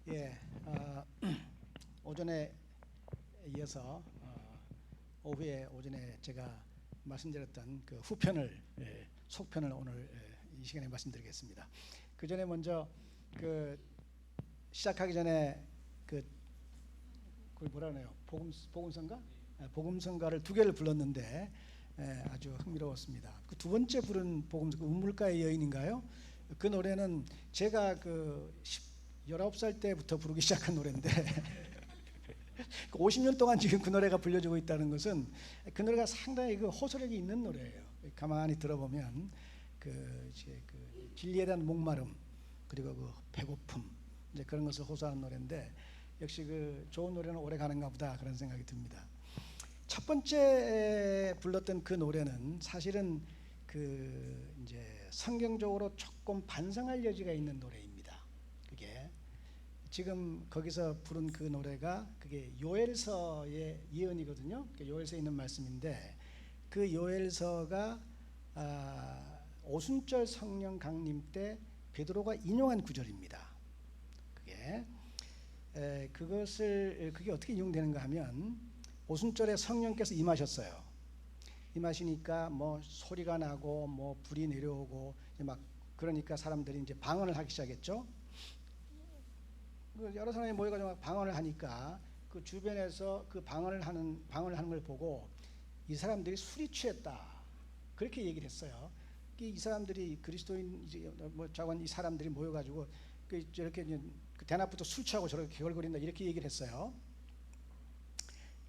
예, 오전에 이어서 오후에 오전에 제가 말씀드렸던 그 후편을 속편을 오늘 이 시간에 말씀드리겠습니다. 그 전에 먼저 그 시작하기 전에 그걸 뭐라 그러나요? 복음성가? 복음성가를 두 개를 불렀는데 아주 흥미로웠습니다. 그 두 번째 부른 복음성가 우물가의 여인인가요? 그 노래는 제가 19살 때부터 부르기 시작한 노래인데 50년 동안 지금 그 노래가 불려지고 있다는 것은 그 노래가 상당히 그 호소력이 있는 노래예요. 가만히 들어보면 이제 진리에 대한 목마름 그리고 그 배고픔 이제 그런 것을 호소하는 노래인데 역시 좋은 노래는 오래 가는가 보다 그런 생각이 듭니다. 첫 번째 불렀던 그 노래는 사실은 이제 성경적으로 조금 반성할 여지가 있는 노래입니다. 그게 지금 거기서 부른 그 노래가 그게 요엘서의 예언이거든요. 요엘서에 있는 말씀인데 그 요엘서가 오순절 성령 강림 때 베드로가 인용한 구절입니다. 그게 어떻게 인용되는가 하면 오순절에 성령께서 임하셨어요. 임하시니까 뭐 소리가 나고 뭐 불이 내려오고 막 그러니까 사람들이 이제 방언을 하기 시작했죠. 여러 사람이 모여가지고 방언을 하니까 그 주변에서 그 방언을 하는 걸 보고 이 사람들이 술이 취했다 그렇게 얘기를 했어요. 이 사람들이 그리스도인 이 사람들이 모여가지고 저렇게 그 대낮부터 술 취하고 저렇게 개걸거린다 이렇게 얘기를 했어요.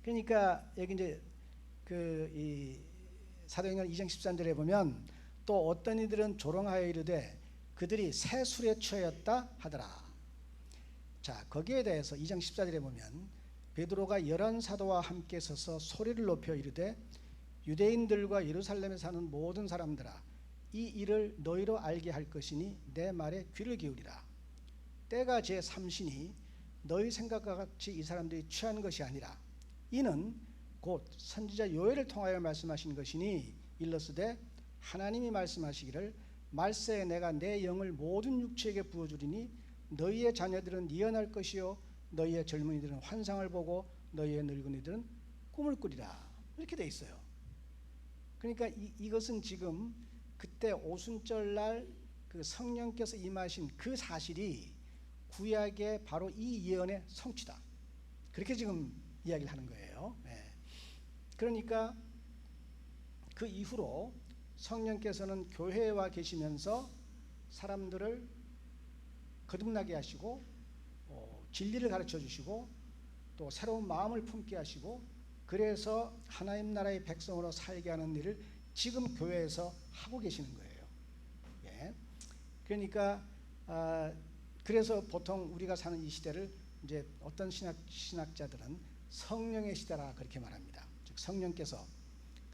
그러니까 여기 이제 이 사도행전 2장 13절에 보면 또 어떤 이들은 조롱하여 이르되 그들이 새 술에 취하였다 하더라. 자, 거기에 대해서 2장 14절에 보면 베드로가 열한 사도와 함께 서서 소리를 높여 이르되 유대인들과 예루살렘에 사는 모든 사람들아 이 일을 너희로 알게 할 것이니 내 말에 귀를 기울이라. 때가 제 삼시니 너희 생각과 같이 이 사람들이 취한 것이 아니라 이는 곧 선지자 요엘을 통하여 말씀하신 것이니 일러스되 하나님이 말씀하시기를 말세에 내가 내 영을 모든 육체에게 부어주리니 너희의 자녀들은 예언할 것이요 너희의 젊은이들은 환상을 보고 너희의 늙은이들은 꿈을 꾸리라 이렇게 돼 있어요. 그러니까 이것은 지금 그때 오순절날 그 성령께서 임하신 그 사실이 구약의 바로 이 예언의 성취다 그렇게 지금 이야기를 하는 거예요. 그러니까 그 이후로 성령께서는 교회에 와 계시면서 사람들을 거듭나게 하시고 진리를 가르쳐 주시고 또 새로운 마음을 품게 하시고 그래서 하나님 나라의 백성으로 살게 하는 일을 지금 교회에서 하고 계시는 거예요. 그러니까 그래서 보통 우리가 사는 이 시대를 이제 어떤 신학자들은 성령의 시대라 그렇게 말합니다. 즉 성령께서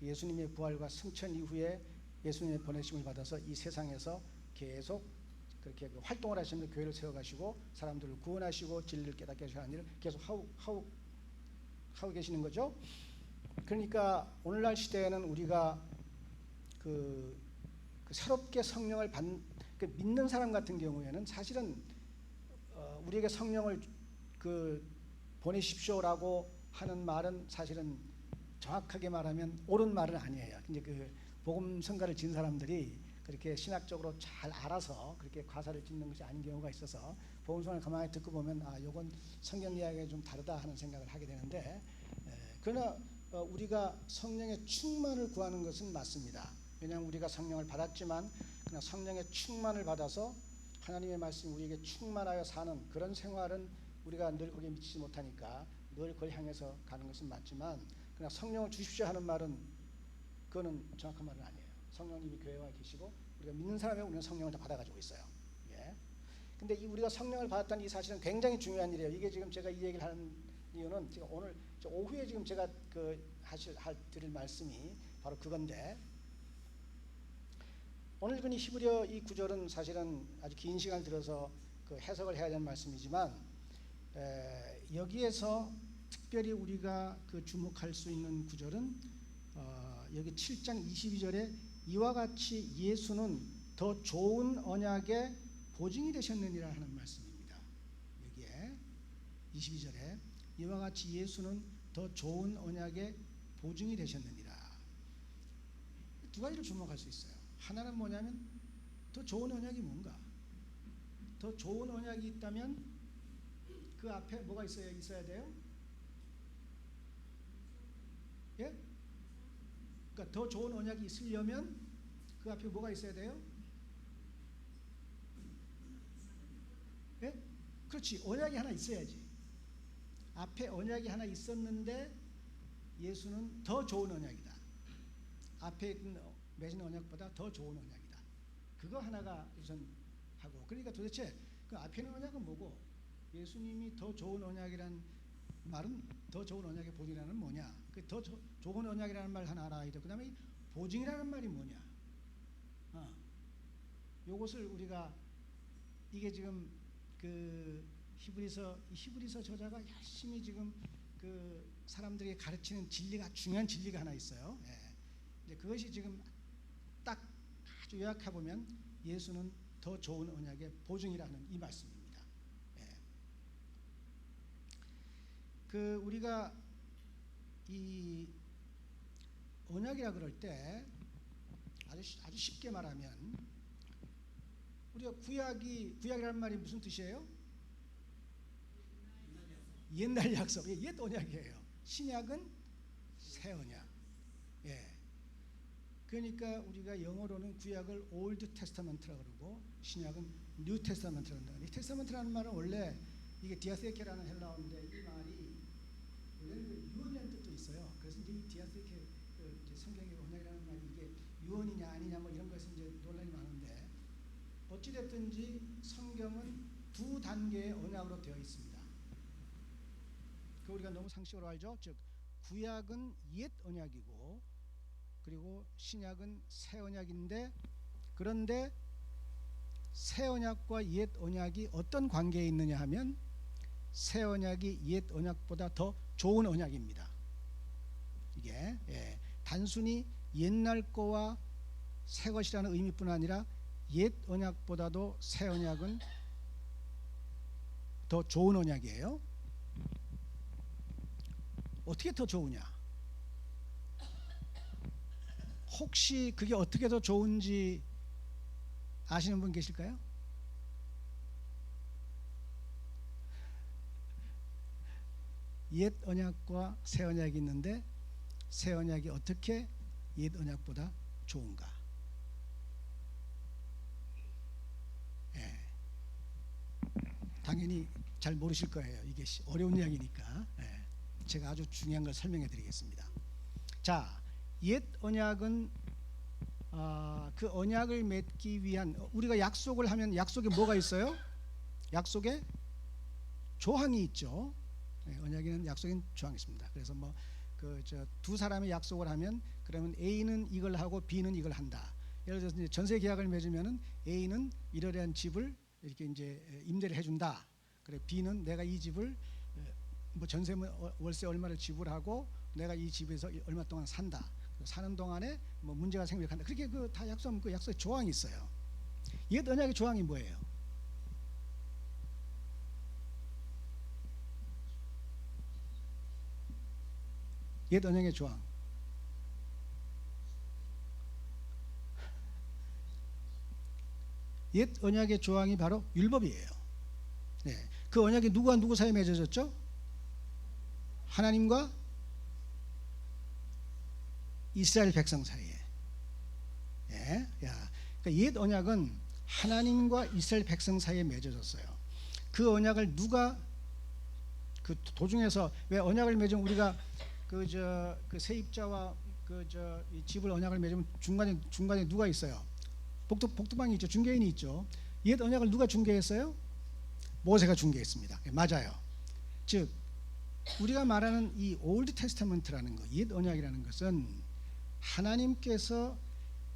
예수님의 부활과 승천 이후에 예수님의 보내심을 받아서 이 세상에서 계속 그렇게 활동을 하시면서 교회를 세워가시고 사람들을 구원하시고 진리를 깨닫게 하시는 일을 계속 하고 계시는 거죠. 그러니까 오늘날 시대에는 우리가 새롭게 성령을 믿는 사람 같은 경우에는 사실은 우리에게 성령을 보내십시오라고 하는 말은 사실은 정확하게 말하면 옳은 말은 아니에요. 이제 복음 성가를 진 사람들이 그렇게 신학적으로 잘 알아서 그렇게 가사를 짓는 것이 아닌 경우가 있어서 복음 성가를 가만히 듣고 보면 이건 성경 이야기가 좀 다르다 하는 생각을 하게 되는데 그러나 우리가 성령의 충만을 구하는 것은 맞습니다. 왜냐하면 우리가 성령을 받았지만 그러나 성령의 충만을 받아서 하나님의 말씀이 우리에게 충만하여 사는 그런 생활은 우리가 늘 거기에 미치지 못하니까 늘 그걸 향해서 가는 것은 맞지만 그러나 성령을 주십시오 하는 말은 그거는 정확한 말은 아니에요. 성령님이 교회에 와 계시고 우리가 믿는 사람이 우리는 성령을 다 받아가지고 있어요. 근데 우리가 성령을 받았다는 이 사실은 굉장히 중요한 일이에요. 이게 지금 제가 이 얘기를 하는 이유는 지금 오늘 오후에 지금 제가 드릴 말씀이 바로 그건데 오늘 읽은 이 히브리어 이 구절은 사실은 아주 긴 시간을 들어서 해석을 해야 되는 말씀이지만 여기에서 특별히 우리가 주목할 수 있는 구절은 여기 7장 22절에 이와 같이 예수는 더 좋은 언약의 보증이 되셨느니라 하는 말씀입니다. 여기에 22절에 이와 같이 예수는 더 좋은 언약의 보증이 되셨느니라. 두 가지를 주목할 수 있어요. 하나는 뭐냐면 더 좋은 언약이 뭔가? 더 좋은 언약이 있다면 그 앞에 뭐가 있어야 돼요? 예? 그러니까 더 좋은 언약이 있으려면 그 앞에 뭐가 있어야 돼요? 예? 그렇지. 언약이 하나 있어야지. 앞에 언약이 하나 있었는데 예수는 더 좋은 언약이다. 앞에 맺은 언약보다 더 좋은 언약이다. 그거 하나가 우선 하고, 그러니까 도대체 그 앞에 있는 언약은 뭐고, 예수님이 더 좋은 언약이란 말은 더 좋은 언약의 보증이라는 뭐냐? 그 더 좋은 언약이라는 말 하나 알아야 돼. 그다음에 이 보증이라는 말이 뭐냐? 요것을 우리가 이게 지금 그 히브리서 저자가 열심히 지금 그 사람들에게 가르치는 진리가, 중요한 진리가 하나 있어요. 예. 그것이 지금 딱 아주 요약해 보면 예수는 더 좋은 언약의 보증이라는 이 말씀입니다. 예. 그 우리가 이 언약이라 그럴 때 아주 쉽게 말하면 우리가 구약이라는 말이 무슨 뜻이에요? 옛날 약속, 옛 언약이에요. 신약은 새 언약. 예. 그러니까 우리가 영어로는 구약을 올드 테스타먼트라고 그러고 신약은 뉴 테스타먼트라고 한다. 이 테스타먼트라는 말은 원래 이게 디아세케라는 헬라어인데 이 말이 원래는 유언이라는 뜻도 있어요. 그래서 이제 이 디아세케 성경의 언약이라는 말이 이게 유언이냐 아니냐 뭐 이런 것에서 이제 논란이 많은데 어찌 됐든지 성경은 두 단계의 언약으로 되어 있습니다. 그 우리가 너무 상식으로 알죠. 즉 구약은 옛 언약이고 그리고 신약은 새 언약인데, 그런데 새 언약과 옛 언약이 어떤 관계에 있느냐 하면 새 언약이 옛 언약보다 더 좋은 언약입니다. 이게 단순히 옛날 거와 새 것이라는 의미뿐 아니라 옛 언약보다도 새 언약은 더 좋은 언약이에요. 어떻게 더 좋으냐? 혹시 그게 어떻게 더 좋은지 아시는 분 계실까요? 옛 언약과 새 언약이 있는데 새 언약이 어떻게 옛 언약보다 좋은가? 당연히 잘 모르실 거예요. 이게 어려운 이야기니까 제가 아주 중요한 걸 설명해 드리겠습니다. 자, 옛 언약은 그 언약을 맺기 위한, 우리가 약속을 하면 약속에 뭐가 있어요? 약속에 조항이 있죠. 언약에는 약속인 조항이 있습니다. 그래서 뭐 그 두 사람이 약속을 하면 그러면 A는 이걸 하고 B는 이걸 한다. 예를 들어서 이제 전세 계약을 맺으면은 A는 이러한 집을 이렇게 이제 임대를 해준다. 그래 B는 내가 이 집을 뭐 전세 월세 얼마를 지불하고 내가 이 집에서 얼마 동안 산다. 사는 동안에 뭐 문제가 생겨한다. 그렇게 그 다 약속하면 그 약속의 조항이 있어요. 옛 언약의 조항이 뭐예요? 옛 언약의 조항. 옛 언약의 조항이 바로 율법이에요. 네. 그 언약이 누구와 누구 사이에 맺어졌죠? 하나님과 이스라엘 백성 사이에. 그러니까 옛 언약은 하나님과 이스라엘 백성 사이에 맺어졌어요. 그 언약을 누가 그 도중에서 왜 언약을 맺으면 우리가 그 세입자와 이 집을 언약을 맺으면 중간에 누가 있어요? 복두방이 있죠. 중개인이 있죠. 옛 언약을 누가 중개했어요? 모세가 중개했습니다. 맞아요. 즉 우리가 말하는 이 올드 테스타먼트라는 거, 옛 언약이라는 것은 하나님께서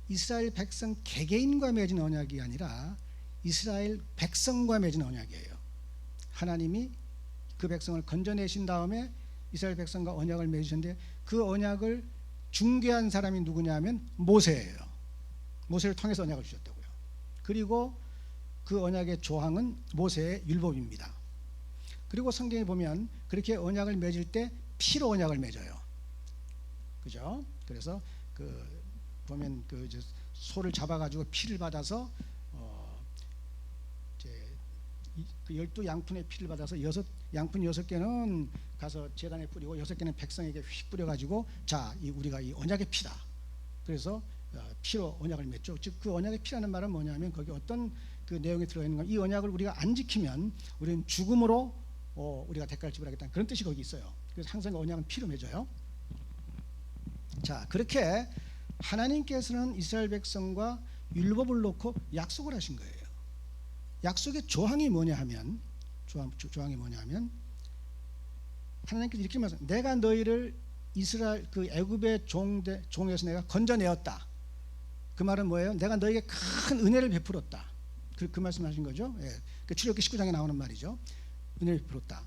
이스라엘 백성 개개인과 맺은 언약이 아니라 이스라엘 백성과 맺은 언약이에요. 하나님이 그 백성을 건져내신 다음에 이스라엘 백성과 언약을 맺으셨는데 그 언약을 중개한 사람이 누구냐 하면 모세예요. 모세를 통해서 언약을 주셨다고요. 그리고 그 언약의 조항은 모세의 율법입니다. 그리고 성경에 보면 그렇게 언약을 맺을 때 피로 언약을 맺어요. 그죠? 그래서 그 보면 그 소를 잡아가지고 피를 받아서 이제 그 12양푼의 피를 받아서 양푼 6개는 가서 제단에 뿌리고 6개는 백성에게 휙 뿌려가지고 자, 우리가 이 언약의 피다. 그래서 피로 언약을 맺죠. 즉 그 언약의 피라는 말은 뭐냐면 거기 어떤 그 내용이 들어있는 건 이 언약을 우리가 안 지키면 우리는 죽음으로 우리가 대가를 지불하겠다는 그런 뜻이 거기 있어요. 그래서 항상 언약은 피로 맺어요. 자, 그렇게 하나님께서는 이스라엘 백성과 율법을 놓고 약속을 하신 거예요. 약속의 조항이 뭐냐 하면 조항이 뭐냐 하면 하나님께서 이렇게 말씀하세요. 내가 너희를 이스라엘 그 애굽의 종에서 내가 건져내었다. 그 말은 뭐예요? 내가 너에게 큰 은혜를 베풀었다. 그 말씀하신 거죠. 예. 그 출애굽기 19장에 나오는 말이죠. 은혜를 베풀었다.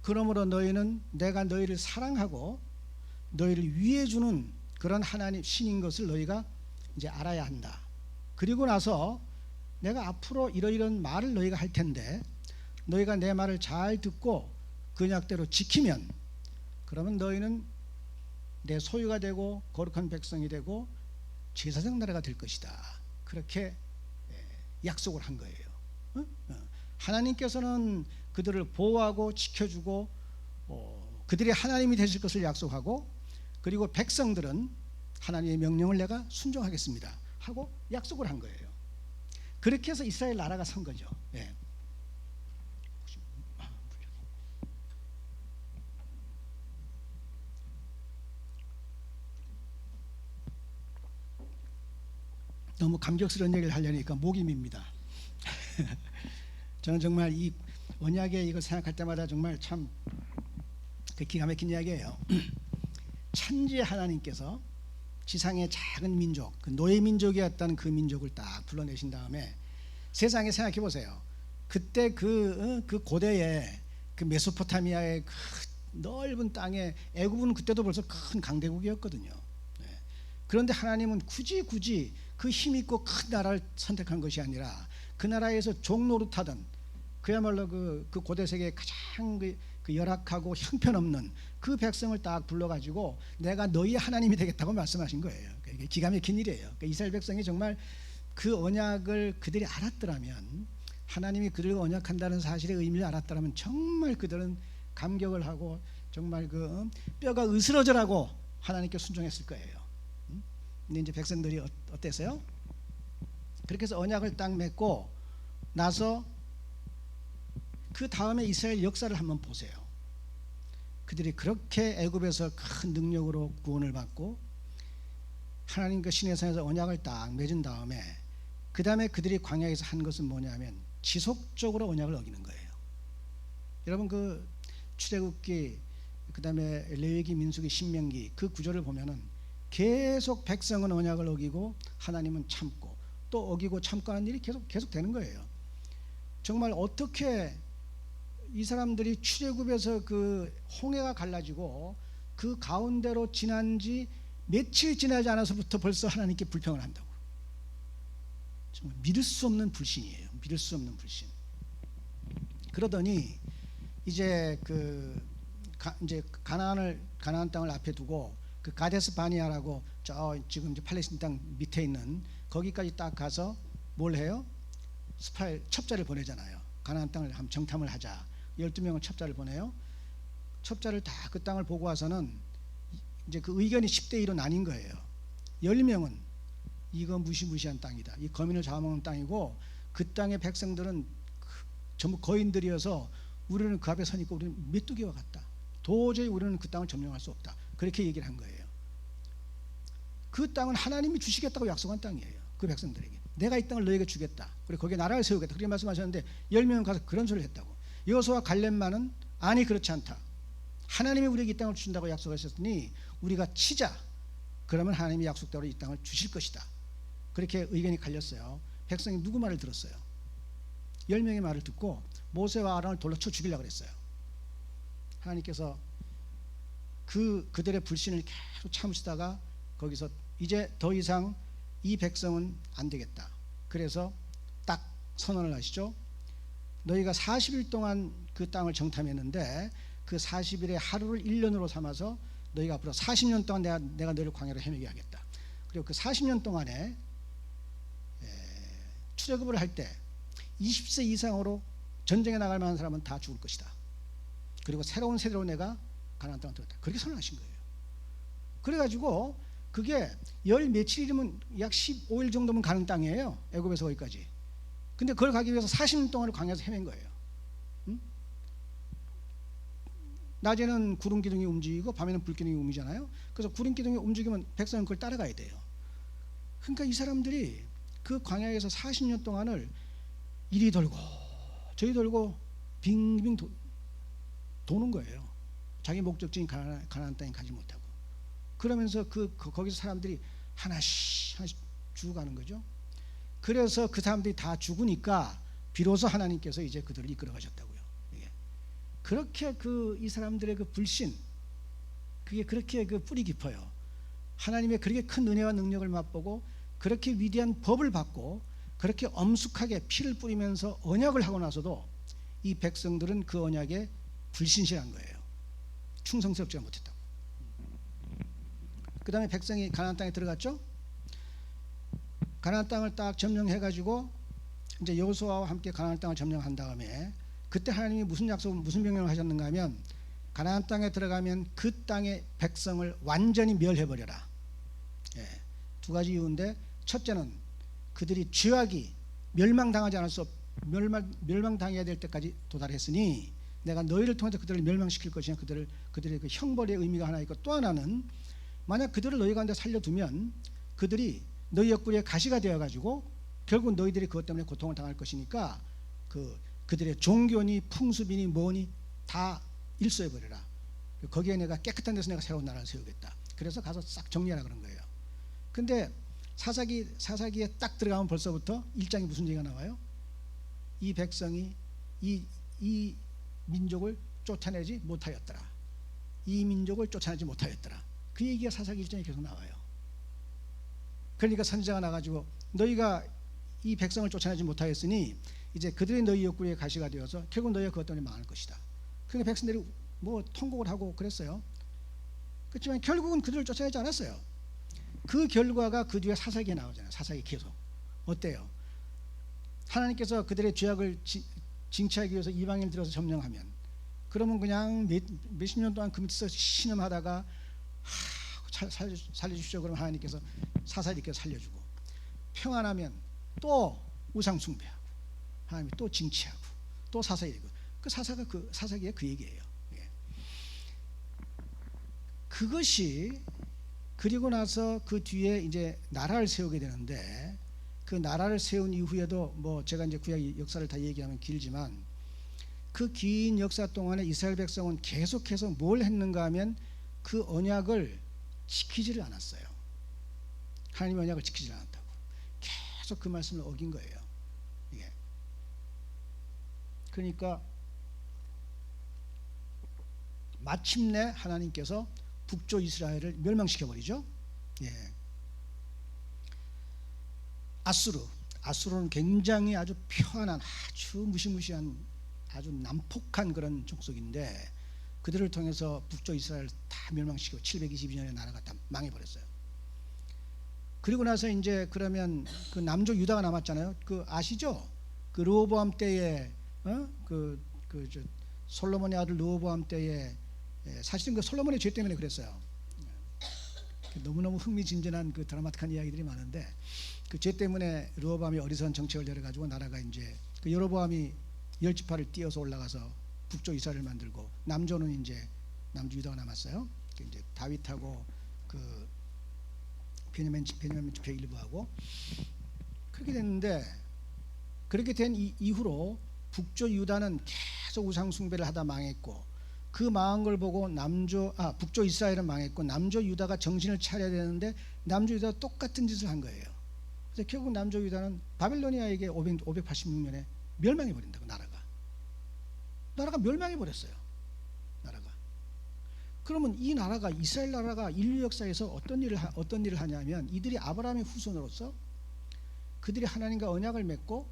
그러므로 너희는 내가 너희를 사랑하고 너희를 위해 주는 그런 하나님 신인 것을 너희가 이제 알아야 한다. 그리고 나서 내가 앞으로 이러이런 말을 너희가 할 텐데 너희가 내 말을 잘 듣고 그 언약대로 지키면 그러면 너희는 내 소유가 되고 거룩한 백성이 되고 제사장 나라가 될 것이다. 그렇게 약속을 한 거예요. 하나님께서는 그들을 보호하고 지켜주고 그들이 하나님이 되실 것을 약속하고 그리고 백성들은 하나님의 명령을 내가 순종하겠습니다 하고 약속을 한 거예요. 그렇게 해서 이스라엘 나라가 선 거죠. 예. 너무 감격스러운 얘기를 하려니까 목이 밉니다. 저는 정말 이 언약의 이걸 생각할 때마다 정말 참 기가 막힌 이야기예요. 천지의 하나님께서 지상의 작은 민족, 그 노예 민족이었던 그 민족을 딱 불러내신 다음에 세상에 생각해 보세요. 그때 그 고대에 그 메소포타미아의 그 넓은 땅에 애굽은 그때도 벌써 큰 강대국이었거든요. 그런데 하나님은 굳이 그 힘 있고 큰 나라를 선택한 것이 아니라 그 나라에서 종노릇하던 그야말로 그 고대 세계의 가장 그 열악하고 형편없는 그 백성을 딱 불러가지고 내가 너희 하나님이 되겠다고 말씀하신 거예요. 이게 기가 막힌 일이에요. 그러니까 이스라엘 백성이 정말 그 언약을 그들이 알았더라면 하나님이 그들과 언약한다는 사실의 의미를 알았더라면 정말 그들은 감격을 하고 정말 그 뼈가 으스러져라고 하나님께 순종했을 거예요. 근데 이제 백성들이 어땠어요? 그렇게 해서 언약을 딱 맺고 나서 그 다음에 이스라엘 역사를 한번 보세요. 그들이 그렇게 애굽에서 큰 능력으로 구원을 받고 하나님과 신의 산에서 언약을 딱 맺은 다음에 그 다음에 그들이 광야에서 한 것은 뭐냐면 지속적으로 언약을 어기는 거예요. 여러분 그 출애굽기 그 다음에 레위기 민수기 신명기 그 구절을 보면은 계속 백성은 언약을 어기고 하나님은 참고 또 어기고 참고 하는 일이 계속 되는 거예요. 정말 어떻게 이 사람들이 출애굽에서 그 홍해가 갈라지고 그 가운데로 지난 지 며칠 지나지 않아서부터 벌써 하나님께 불평을 한다고. 정말 믿을 수 없는 불신이에요. 믿을 수 없는 불신. 그러더니 이제 이제 가나안 땅을 앞에 두고 그 가데스 바니아라고 저 지금 이제 팔레스틴 땅 밑에 있는 거기까지 딱 가서 뭘 해요? 첩자를 보내잖아요. 가나안 땅을 한번 정탐을 하자. 12명은 첩자를 보내요. 첩자를 다 그 땅을 보고 와서는 이제 그 의견이 10대 1로 나뉜 거예요. 10명은 이거 무시무시한 땅이다. 이 거민을 잡아먹는 땅이고 그 땅의 백성들은 전부 거인들이어서 우리는 그 앞에 서니까 우리는 메뚜기와 같다. 도저히 우리는 그 땅을 점령할 수 없다. 그렇게 얘기를 한 거예요. 그 땅은 하나님이 주시겠다고 약속한 땅이에요. 그 백성들에게 내가 이 땅을 너에게 주겠다. 그리고 거기에 나라를 세우겠다. 그렇게 말씀하셨는데 10명은 가서 그런 소리를 했다고. 여호수아와 갈렙만은 아니 그렇지 않다. 하나님이 우리에게 이 땅을 주신다고 약속하셨으니 우리가 치자. 그러면 하나님이 약속대로 이 땅을 주실 것이다. 그렇게 의견이 갈렸어요. 백성이 누구 말을 들었어요? 10명의 말을 듣고 모세와 아론을 돌로 쳐 죽이려고 그랬어요. 하나님께서 그들의 불신을 계속 참으시다가 거기서 이제 더 이상 이 백성은 안 되겠다. 그래서 딱 선언을 하시죠. 너희가 40일 동안 그 땅을 정탐했는데 그 40일의 하루를 1년으로 삼아서 너희가 앞으로 40년 동안 내가 너희를 광야로 헤매게 하겠다. 그리고 그 40년 동안에 출애굽을 할 때 20세 이상으로 전쟁에 나갈 만한 사람은 다 죽을 것이다. 그리고 새로운 세대로 내가 가나안 땅을 들었다. 그렇게 선언하신 거예요. 그래가지고 그게 열 며칠이면 약 15일 정도면 가는 땅이에요. 애굽에서 거기까지. 근데 그걸 가기 위해서 40년 동안을 광야에서 헤맨 거예요. 응? 낮에는 구름 기둥이 움직이고 밤에는 불 기둥이 움직이잖아요. 그래서 구름 기둥이 움직이면 백성은 그걸 따라가야 돼요. 그러니까 이 사람들이 그 광야에서 40년 동안을 이리 돌고 저리 돌고 빙빙 도는 거예요. 자기 목적지인 가나안 땅에 가지 못하고. 그러면서 거기서 사람들이 하나씩 죽어가는 거죠. 그래서 그 사람들이 다 죽으니까 비로소 하나님께서 이제 그들을 이끌어 가셨다고요. 그렇게 이 사람들의 그 불신, 그게 그렇게 그 뿌리 깊어요. 하나님의 그렇게 큰 은혜와 능력을 맛보고 그렇게 위대한 법을 받고 그렇게 엄숙하게 피를 뿌리면서 언약을 하고 나서도 이 백성들은 그 언약에 불신실한 거예요. 충성스럽지 못했다고. 그 다음에 백성이 가나안 땅에 들어갔죠. 가나안 땅을 딱 점령해가지고 이제 여호수아와 함께 가나안 땅을 점령한 다음에 그때 하나님이 무슨 약속, 무슨 명령을 하셨는가 하면 가나안 땅에 들어가면 그 땅의 백성을 완전히 멸해버려라. 두 가지 이유인데, 첫째는 그들이 죄악이 멸망당하지 않을 수 멸망당해야 될 때까지 도달했으니 내가 너희를 통해서 그들을 멸망시킬 것이냐, 그들의 그 형벌의 의미가 하나 있고, 또 하나는 만약 그들을 너희 가운데 살려두면 그들이 너희 옆구리에 가시가 되어가지고 결국 너희들이 그것 때문에 고통을 당할 것이니까 그들의 종교니 풍습이니 뭐니 다 일소해버려라. 거기에 내가 깨끗한 데서 내가 새로운 나라를 세우겠다. 그래서 가서 싹 정리하라 그런 거예요. 근데 사사기에 딱 들어가면 벌써부터 1장에 무슨 얘기가 나와요? 이 백성이 이 민족을 쫓아내지 못하였더라. 이 민족을 쫓아내지 못하였더라. 그 얘기가 사사기 1장에 계속 나와요. 그러니까 선지자가 나가지고 너희가 이 백성을 쫓아내지 못하였으니 이제 그들이 너희 옆구리에 가시가 되어서 결국 너희가 그것 때문에 망할 것이다. 그러니까 백성들이 뭐 통곡을 하고 그랬어요. 그렇지만 결국은 그들을 쫓아내지 않았어요. 그 결과가 그 뒤에 사사기에 나오잖아요. 사사기 계속. 어때요? 하나님께서 그들의 죄악을 징치하기 위해서 이방인을 들어서 점령하면, 그러면 그냥 몇십 년 동안 그 밑에서 신음하다가 살려주십시오. 그러면 하나님께서 사사기께서 살려주고, 평안하면 또 우상 숭배하고 하나님이 또 징치하고 또 사사기고, 그 사사기가 그 얘기예요. 그것이 그리고 나서 그 뒤에 이제 나라를 세우게 되는데, 그 나라를 세운 이후에도 뭐 제가 이제 구약 역사를 다 얘기하면 길지만 그 긴 역사 동안에 이스라엘 백성은 계속해서 뭘 했는가 하면 그 언약을 지키지를 않았어요. 하나님의 언약을 지키지 않았다고. 계속 그 말씀을 어긴 거예요. 이게. 그러니까 마침내 하나님께서 북쪽 이스라엘을 멸망시켜버리죠. 아수르는 굉장히 아주 편한, 아주 무시무시한, 아주 난폭한 그런 족속인데 그들을 통해서 북쪽 이스라엘을 다 멸망시키고 722년에 나라가 다 망해버렸어요. 그리고 나서 이제 그러면 그 남쪽 유다가 남았잖아요. 그 아시죠? 그 르호보암 때에 솔로몬의 아들 르호보암 때에 사실은 그 솔로몬의 죄 때문에 그랬어요. 너무너무 흥미진진한 그 드라마틱한 이야기들이 많은데 그 죄 때문에 르호보암이 어리석은 정책을 내려가지고 나라가 이제 그 여로보암이 10지파를 띄어서 올라가서 북쪽 이스라엘을 만들고 남조는 이제 남주 유다가 남았어요. 이제 다윗하고 그 베냐민 지파 일부하고 그렇게 됐는데, 그렇게 된 이후로 북쪽 유다는 계속 우상 숭배를 하다 망했고, 그 망한 걸 보고 북쪽 이스라엘은 망했고 남조 유다가 정신을 차려야 되는데 남조 유다가 똑같은 짓을 한 거예요. 그래서 결국 남조 유다는 바벨로니아에게 586년에 멸망해 버린다고. 나라가 멸망해 버렸어요. 나라가. 그러면 이 나라가, 이스라엘 나라가 인류 역사에서 어떤 일을 하냐면, 이들이 아브라함의 후손으로서 그들이 하나님과 언약을 맺고,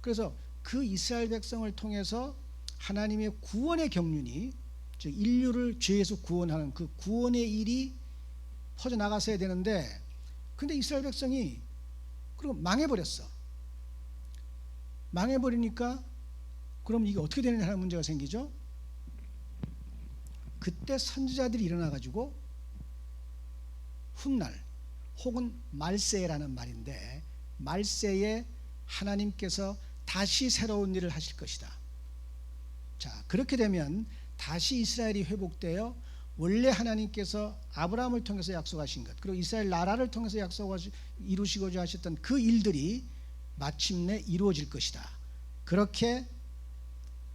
그래서 그 이스라엘 백성을 통해서 하나님의 구원의 경륜이, 즉 인류를 죄에서 구원하는 그 구원의 일이 퍼져나갔어야 되는데, 근데 이스라엘 백성이 그리고 망해버렸어. 망해버리니까 그럼 이게 어떻게 되느냐 하는 문제가 생기죠. 그때 선지자들이 일어나가지고 훗날 혹은 말세라는 말인데, 말세에 하나님께서 다시 새로운 일을 하실 것이다. 자, 그렇게 되면 다시 이스라엘이 회복되어 원래 하나님께서 아브라함을 통해서 약속하신 것, 그리고 이스라엘 나라를 통해서 이루시고자 하셨던 그 일들이 마침내 이루어질 것이다. 그렇게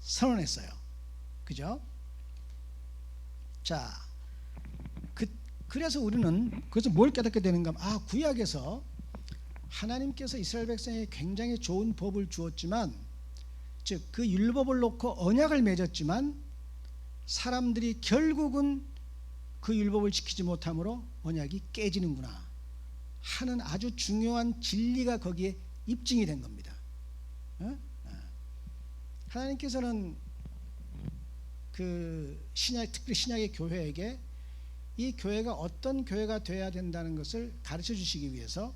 선언했어요. 그죠? 자, 그래서 우리는 그래서 뭘 깨닫게 되는가? 구약에서 하나님께서 이스라엘 백성에게 굉장히 좋은 법을 주었지만, 즉 그 율법을 놓고 언약을 맺었지만 사람들이 결국은 그 율법을 지키지 못함으로 언약이 깨지는구나 하는 아주 중요한 진리가 거기에 입증이 된 겁니다. 하나님께서는 그 특별히 신약의 교회에게 이 교회가 어떤 교회가 되어야 된다는 것을 가르쳐 주시기 위해서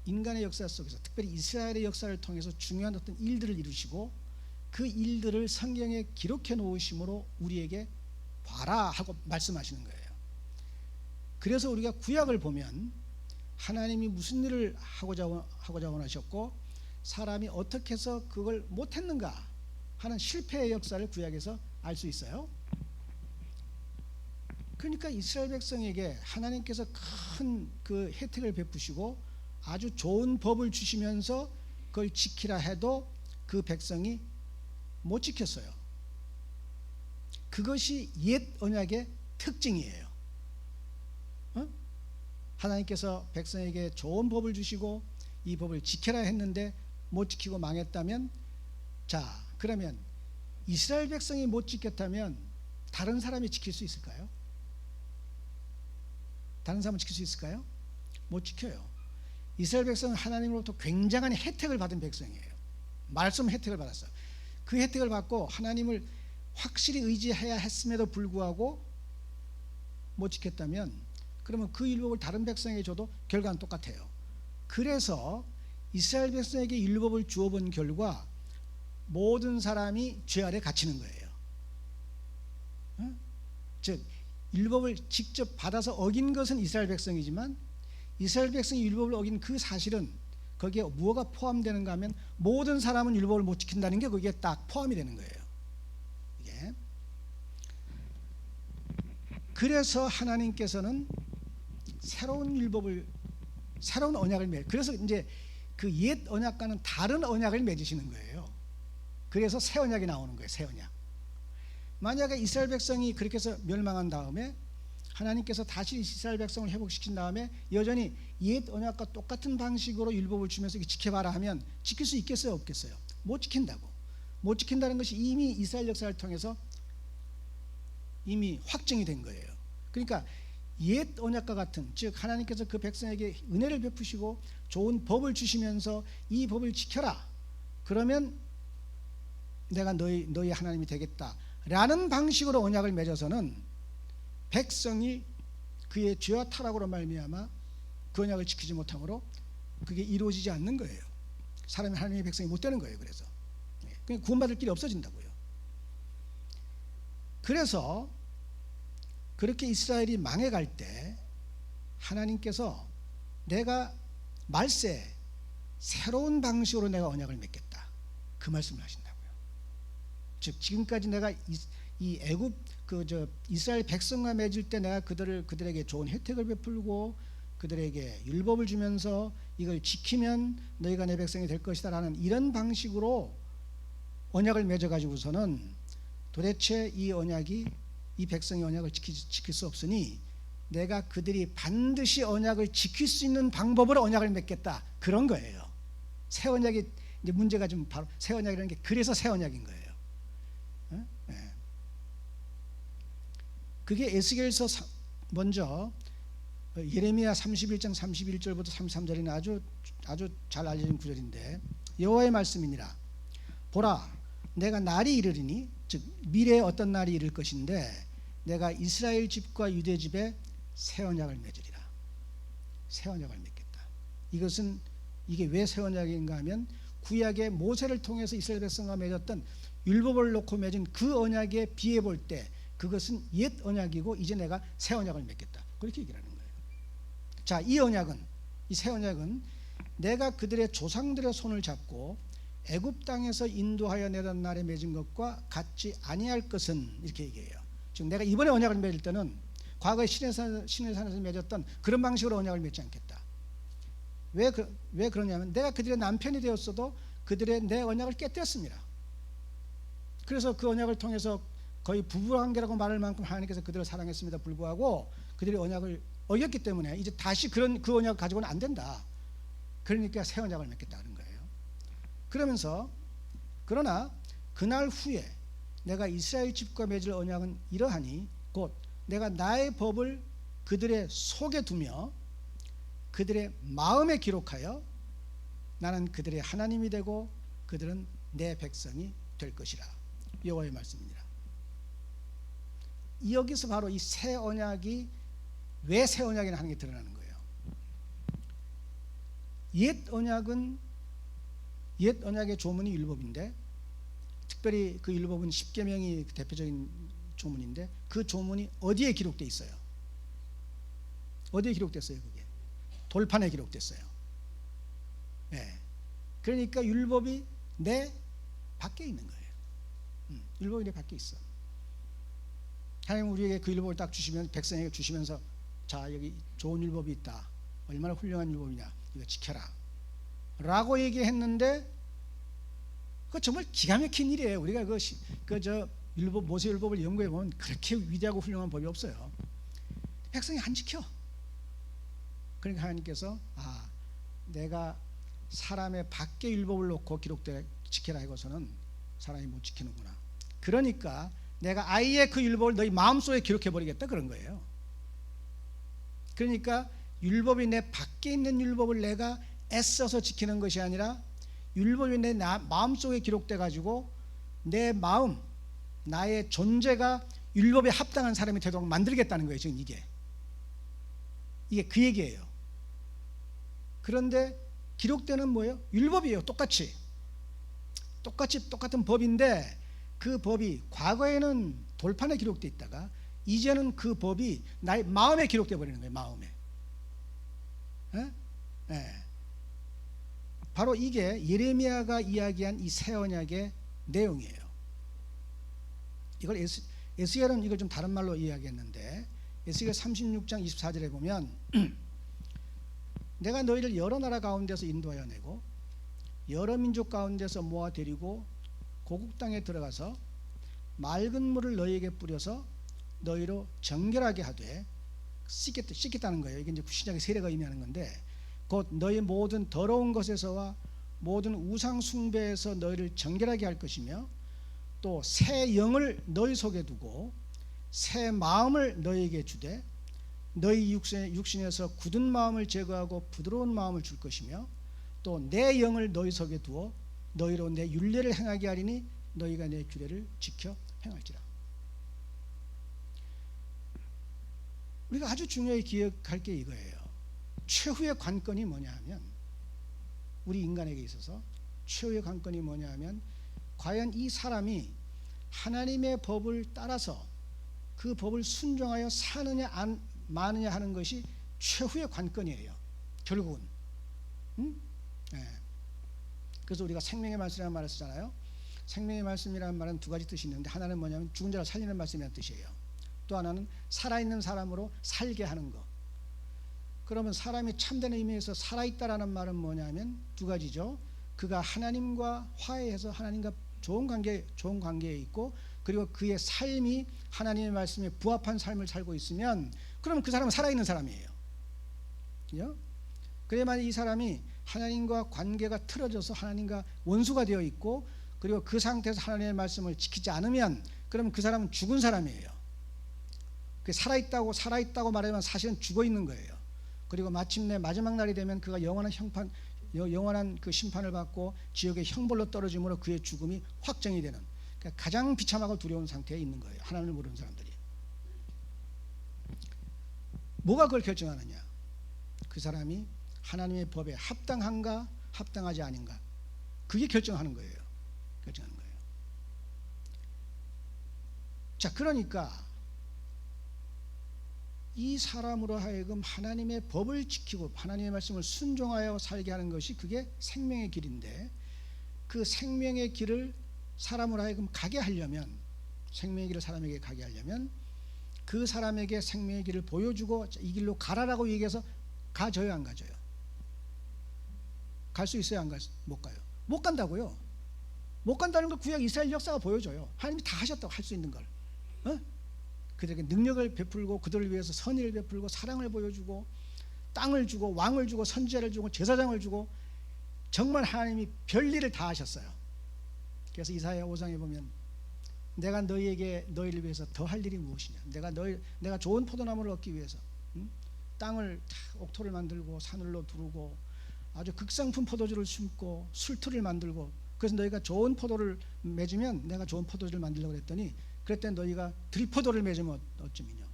인간의 역사 속에서, 특별히 이스라엘의 역사를 통해서 중요한 어떤 일들을 이루시고 그 일들을 성경에 기록해 놓으심으로 우리에게 봐라 하고 말씀하시는 거예요. 그래서 우리가 구약을 보면 하나님이 무슨 일을 하고자 원하셨고 사람이 어떻게 해서 그걸 못했는가 하는 실패의 역사를 구약에서 알 수 있어요. 그러니까 이스라엘 백성에게 하나님께서 큰 그 혜택을 베푸시고 아주 좋은 법을 주시면서 그걸 지키라 해도 그 백성이 못 지켰어요. 그것이 옛 언약의 특징이에요. 하나님께서 백성에게 좋은 법을 주시고 이 법을 지켜라 했는데 못 지키고 망했다면, 자, 그러면 이스라엘 백성이 못 지켰다면 다른 사람이 지킬 수 있을까요? 다른 사람은 지킬 수 있을까요? 못 지켜요. 이스라엘 백성은 하나님으로부터 굉장한 혜택을 받은 백성이에요. 말씀 혜택을 받았어요. 그 혜택을 받고 하나님을 확실히 의지해야 했음에도 불구하고 못 지켰다면, 그러면 그 율법을 다른 백성에게 줘도 결과는 똑같아요. 그래서 이스라엘 백성에게 율법을 주어본 결과 모든 사람이 죄 아래 갇히는 거예요. 즉 율법을 직접 받아서 어긴 것은 이스라엘 백성이지만 이스라엘 백성이 율법을 어긴 그 사실은 거기에 무엇가 포함되는가 하면 모든 사람은 율법을 못 지킨다는 게 거기에 딱 포함이 되는 거예요. 이게. 그래서 하나님께서는 새로운 언약을 그래서 이제 그 옛 언약과는 다른 언약을 맺으시는 거예요. 그래서 새 언약이 나오는 거예요. 새 언약. 만약에 이스라엘 백성이 그렇게 해서 멸망한 다음에 하나님께서 다시 이스라엘 백성을 회복시킨 다음에 여전히 옛 언약과 똑같은 방식으로 율법을 주면서 지켜봐라 하면 지킬 수 있겠어요? 없겠어요? 못 지킨다고. 못 지킨다는 것이 이미 이스라엘 역사를 통해서 이미 확정이 된 거예요. 그러니까 옛 언약과 같은, 즉 하나님께서 그 백성에게 은혜를 베푸시고 좋은 법을 주시면서 이 법을 지켜라, 그러면 내가 너희 하나님이 되겠다라는 방식으로 언약을 맺어서는 백성이 그의 죄와 타락으로 말미암아 그 언약을 지키지 못함으로 그게 이루어지지 않는 거예요. 사람이 하나님의 백성이 못 되는 거예요. 그래서 그냥 구원받을 길이 없어진다고요. 그래서 그렇게 이스라엘이 망해갈 때 하나님께서 내가 말세 새로운 방식으로 내가 언약을 맺겠다, 그 말씀을 하신다고요. 즉 지금까지 내가 이 애굽 이스라엘 백성과 맺을 때 내가 그들에게 좋은 혜택을 베풀고 그들에게 율법을 주면서 이걸 지키면 너희가 내 백성이 될 것이다라는 이런 방식으로 언약을 맺어가지고서는 도대체 이 백성이 언약을 지킬 수 없으니 내가 그들이 반드시 언약을 지킬 수 있는 방법으로 언약을 맺겠다, 그런 거예요. 새 언약이 이제 문제가 좀 바로 새 언약이라는 게 그래서 새 언약인 거예요. 네. 그게 에스겔서 먼저 예레미야 31장 31절부터 33절이나 아주 잘 알려진 구절인데, 여호와의 말씀이니라. 보라, 내가 날이 이르리니, 즉 미래에 어떤 날이 이를 것인데 내가 이스라엘 집과 유대 집에 새 언약을 맺으리라. 새 언약을 맺겠다. 이게 왜 새 언약인가 하면 구약의 모세를 통해서 이스라엘 백성과 맺었던 율법을 놓고 맺은 그 언약에 비해 볼 때 그것은 옛 언약이고 이제 내가 새 언약을 맺겠다. 그렇게 얘기를 하는 거예요. 자, 이 새 언약은 내가 그들의 조상들의 손을 잡고 애굽 땅에서 인도하여 내던 날에 맺은 것과 같지 아니할 것은, 이렇게 얘기해요. 즉 내가 이번에 언약을 맺을 때는 과거에 시내산에서 맺었던 그런 방식으로 언약을 맺지 않겠다. 왜 그러냐면 내가 그들의 남편이 되었어도 그들의 내 언약을 깨뜨렸습니다. 그래서 그 언약을 통해서 거의 부부관계라고 말할 만큼 하나님께서 그들을 사랑했습니다 불구하고 그들이 언약을 어겼기 때문에 이제 다시 그 언약을 가지고는 안 된다. 그러니까 새 언약을 맺겠다는 거예요. 그러나 그날 후에 내가 이스라엘 집과 맺을 언약은 이러하니 곧 내가 나의 법을 그들의 속에 두며 그들의 마음에 기록하여 나는 그들의 하나님이 되고 그들은 내 백성이 될 것이라. 여호와의 말씀입니다. 여기서 바로 이 새 언약이 왜 새 언약이나 하는 게 드러나는 거예요. 옛 언약의 조문이 율법인데, 특별히 그 율법은 십계명이 대표적인 조문인데 그 조문이 어디에 기록되어 있어요? 어디에 기록됐어요? 그게 돌판에 기록됐어요. 네. 그러니까 율법이 내 밖에 있는 거예요. 율법이 내 밖에 있어. 하나님 우리에게 그 율법을 딱 주시면, 백성에게 주시면서 자, 여기 좋은 율법이 있다. 얼마나 훌륭한 율법이냐. 이거 지켜라. 라고 얘기했는데 그거 정말 기가 막힌 일이에요. 우리가 율법, 모세 율법을 연구해 보면 그렇게 위대하고 훌륭한 법이 없어요. 백성이 안 지켜. 그러니까 하나님께서 내가 사람의 밖에 율법을 놓고 지켜라 하고서는 사람이 못 지키는구나. 그러니까 내가 아예 그 율법을 너희 마음속에 기록해 버리겠다 그런 거예요. 그러니까 율법이 내 밖에 있는 율법을 내가 애써서 지키는 것이 아니라 율법이 내 마음속에 기록돼 가지고 내 마음, 나의 존재가 율법에 합당한 사람이 되도록 만들겠다는 거예요. 지금 이게 그 얘기예요. 그런데 기록되는 뭐예요? 율법이에요. 똑같은 법인데 그 법이 과거에는 돌판에 기록되어 있다가 이제는 그 법이 나의 마음에 기록되어 버리는 거예요. 마음에. 바로 이게 예레미야가 이야기한 이 새 언약의 내용이에요. 이걸 에스겔은 이걸 좀 다른 말로 이야기했는데 에스겔 36장 24절에 보면 내가 너희를 여러 나라 가운데서 인도하여 내고 여러 민족 가운데서 모아 데리고 고국 땅에 들어가서 맑은 물을 너희에게 뿌려서 너희로 정결하게 하되, 씻겠다는 거예요. 이게 이제 신약의 세례가 의미하는 건데, 곧 너희 모든 더러운 것에서와 모든 우상 숭배에서 너희를 정결하게 할 것이며 또 새 영을 너희 속에 두고 새 마음을 너희에게 주되 너희 육신에서 굳은 마음을 제거하고 부드러운 마음을 줄 것이며 또 내 영을 너희 속에 두어 너희로 내 율례를 행하게 하리니 너희가 내 규례를 지켜 행할지라. 우리가 아주 중요히 기억할 게 이거예요. 최후의 관건이 뭐냐 하면, 우리 인간에게 있어서 최후의 관건이 뭐냐 하면 과연 이 사람이 하나님의 법을 따라서 그 법을 순종하여 사느냐 안 마느냐 하는 것이 최후의 관건이에요. 결국은. 그래서 우리가 생명의 말씀이라는 말을 쓰잖아요. 생명의 말씀이라는 말은 두 가지 뜻이 있는데, 하나는 뭐냐면 죽은 자를 살리는 말씀이라는 뜻이에요. 또 하나는 살아있는 사람으로 살게 하는 것. 그러면 사람이 참된 의미에서 살아있다라는 말은 뭐냐면 두 가지죠. 그가 하나님과 화해해서 하나님과 좋은 관계에 있고, 그리고 그의 삶이 하나님의 말씀에 부합한 삶을 살고 있으면 그러면 그 사람은 살아있는 사람이에요. 그래야만 이 사람이 하나님과 관계가 틀어져서 하나님과 원수가 되어 있고, 그리고 그 상태에서 하나님의 말씀을 지키지 않으면 그러면 그 사람은 죽은 사람이에요. 살아있다고 말하면 사실은 죽어 있는 거예요. 그리고 마침내 마지막 날이 되면 그가 영원한 영원한 그 심판을 받고 지옥의 형벌로 떨어짐으로 그의 죽음이 확정이 되는, 그러니까 가장 비참하고 두려운 상태에 있는 거예요. 하나님을 모르는 사람들이. 뭐가 그걸 결정하느냐? 그 사람이 하나님의 법에 합당한가 합당하지 아닌가, 그게 결정하는 거예요. 결정하는 거예요. 자, 그러니까 이 사람으로 하여금 하나님의 법을 지키고 하나님의 말씀을 순종하여 살게 하는 것이 그게 생명의 길인데, 그 생명의 길을 사람으로 하여금 가게 하려면, 생명의 길을 사람에게 가게 하려면 그 사람에게 생명의 길을 보여주고 이 길로 가라라고 얘기해서 가져요, 안 가져요? 갈 수 있어요, 못 가요? 못 간다고요. 못 간다는 걸 구약 이스라엘 역사가 보여줘요. 하나님이 다 하셨다고, 할 수 있는 걸. 그들에게 능력을 베풀고 그들을 위해서 선의를 베풀고 사랑을 보여주고 땅을 주고 왕을 주고 선지자를 주고 제사장을 주고 정말 하나님이 별일을 다 하셨어요. 그래서 이사야 5장에 보면 내가 너희를 위해서 더 할 일이 무엇이냐, 내가 좋은 포도나무를 얻기 위해서 땅을 옥토를 만들고 사늘로 두르고 아주 극상품 포도주를 심고 술틀을 만들고, 그래서 너희가 좋은 포도를 맺으면 내가 좋은 포도주를 만들려고 했더니 그랬더니 너희가 들포도를 맺으면 어찌미뇨.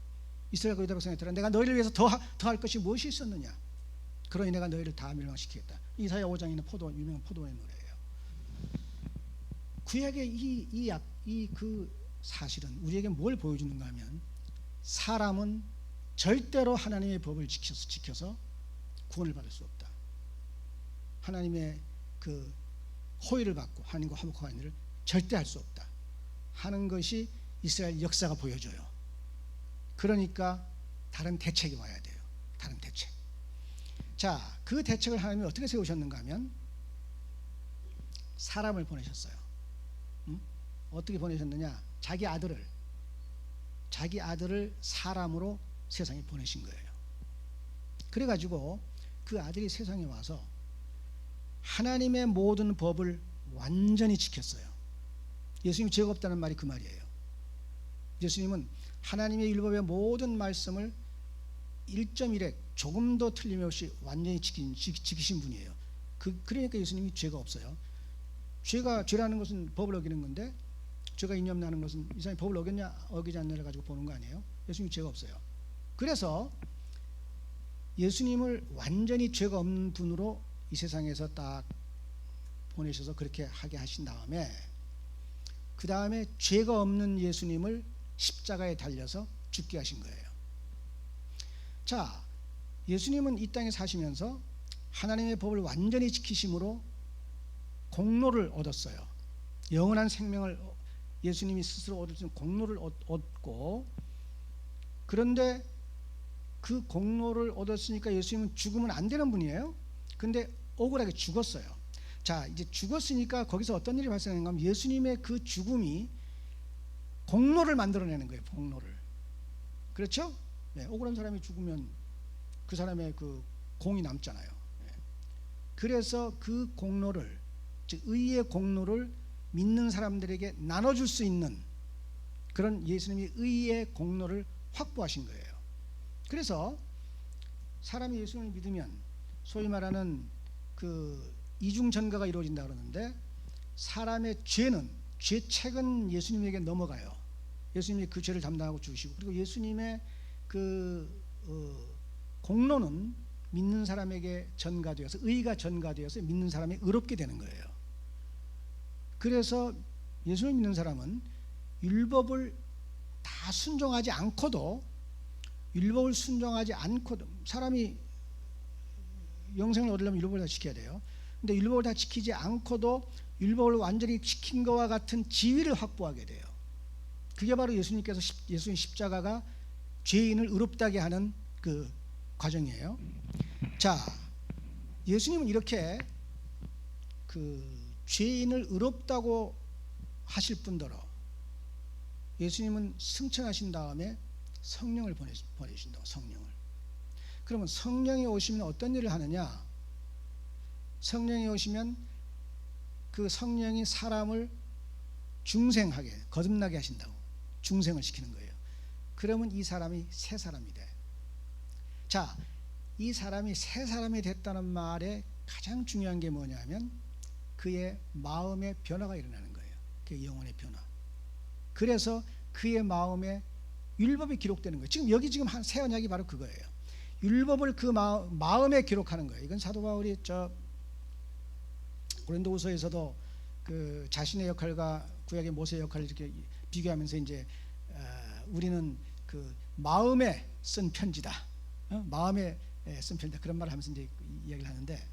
이스라엘 거기다 백성들아, 내가 너희를 위해서 더 할 것이 무엇이 있었느냐, 그러니 내가 너희를 다 멸망시키겠다. 이사야 5장에 있는 유명한 포도의 노래예요. 구약의 그 사실은 우리에게 뭘 보여주는가 하면, 사람은 절대로 하나님의 법을 지켜서 구원을 받을 수 없다. 하나님의 그 호의를 받고 하나님과 화목하는 일을 절대 할 수 없다 하는 것이 이스라엘 역사가 보여줘요. 그러니까 다른 대책이 와야 돼요. 다른 대책. 자, 그 대책을 하나님이 어떻게 세우셨는가 하면 사람을 보내셨어요. 어떻게 보내셨느냐? 자기 아들을 사람으로 세상에 보내신 거예요. 그래가지고 그 아들이 세상에 와서 하나님의 모든 법을 완전히 지켰어요. 예수님 죄가 없다는 말이 그 말이에요. 예수님은 하나님의 율법의 모든 말씀을 1.1획 조금도 틀림없이 완전히 지키신 분이에요. 그러니까 예수님이 죄가 없어요. 죄라는 것은 법을 어기는 건데, 죄가 있냐 없냐 하는 것은 이 사람이 법을 어겼냐 어기지 않냐를 가지고 보는 거 아니에요. 예수님이 죄가 없어요. 그래서 예수님을 완전히 죄가 없는 분으로 이 세상에서 딱 보내셔서 그렇게 하게 하신 다음에, 그 다음에 죄가 없는 예수님을 십자가에 달려서 죽게 하신 거예요. 자, 예수님은 이 땅에 사시면서 하나님의 법을 완전히 지키심으로 공로를 얻었어요. 영원한 생명을 예수님이 스스로 얻을 수 있는 공로를 얻고, 그런데 그 공로를 얻었으니까 예수님은 죽으면 안 되는 분이에요. 근데 억울하게 죽었어요. 자, 이제 죽었으니까 거기서 어떤 일이 발생하는가 하면 예수님의 그 죽음이 공로를 만들어내는 거예요. 공로를. 그렇죠? 네, 억울한 사람이 죽으면 그 사람의 그 공이 남잖아요. 네. 그래서 그 공로를, 즉 의의 공로를 믿는 사람들에게 나눠줄 수 있는 그런 예수님이 의의 공로를 확보하신 거예요. 그래서 사람이 예수님을 믿으면 소위 말하는 그 이중전가가 이루어진다 그러는데, 사람의 죄책은 예수님에게 넘어가요. 예수님이 그 죄를 담당하고 주시고, 그리고 예수님의 그 공로는 믿는 사람에게 전가되어서, 의가 전가되어서 믿는 사람이 의롭게 되는 거예요. 그래서 예수를 믿는 사람은 율법을 다 순종하지 않고도, 사람이 영생을 얻으려면 율법을 다 지켜야 돼요. 근데 율법을 다 지키지 않고도 율법을 완전히 지킨 것과 같은 지위를 확보하게 돼요. 그게 바로 예수님 십자가가 죄인을 의롭다게 하는 그 과정이에요. 자, 예수님은 이렇게 그 죄인을 의롭다고 하실 뿐더러 예수님은 승천하신 다음에 성령을 보내신다고. 성령을. 그러면 성령이 오시면 어떤 일을 하느냐? 성령이 오시면 그 성령이 사람을 중생하게, 거듭나게 하신다고. 중생을 시키는 거예요. 그러면 이 사람이 새 사람이 돼. 자, 이 사람이 새 사람이 됐다는 말의 가장 중요한 게 뭐냐면 그의 마음의 변화가 일어나는 거예요. 그의 영혼의 변화. 그래서 그의 마음에 율법이 기록되는 거예요. 지금 여기 지금 한 새 언약이 바로 그거예요. 율법을 그 마음에 기록하는 거예요. 이건 사도 바울이 고린도후서에서도 그 자신의 역할과 구약의 모세의 역할을 이렇게 비교하면서 이제 우리는 그 마음에 쓴 편지다. 마음에 쓴 편지다. 그런 말을 하면서 이제 이야기를 하는데,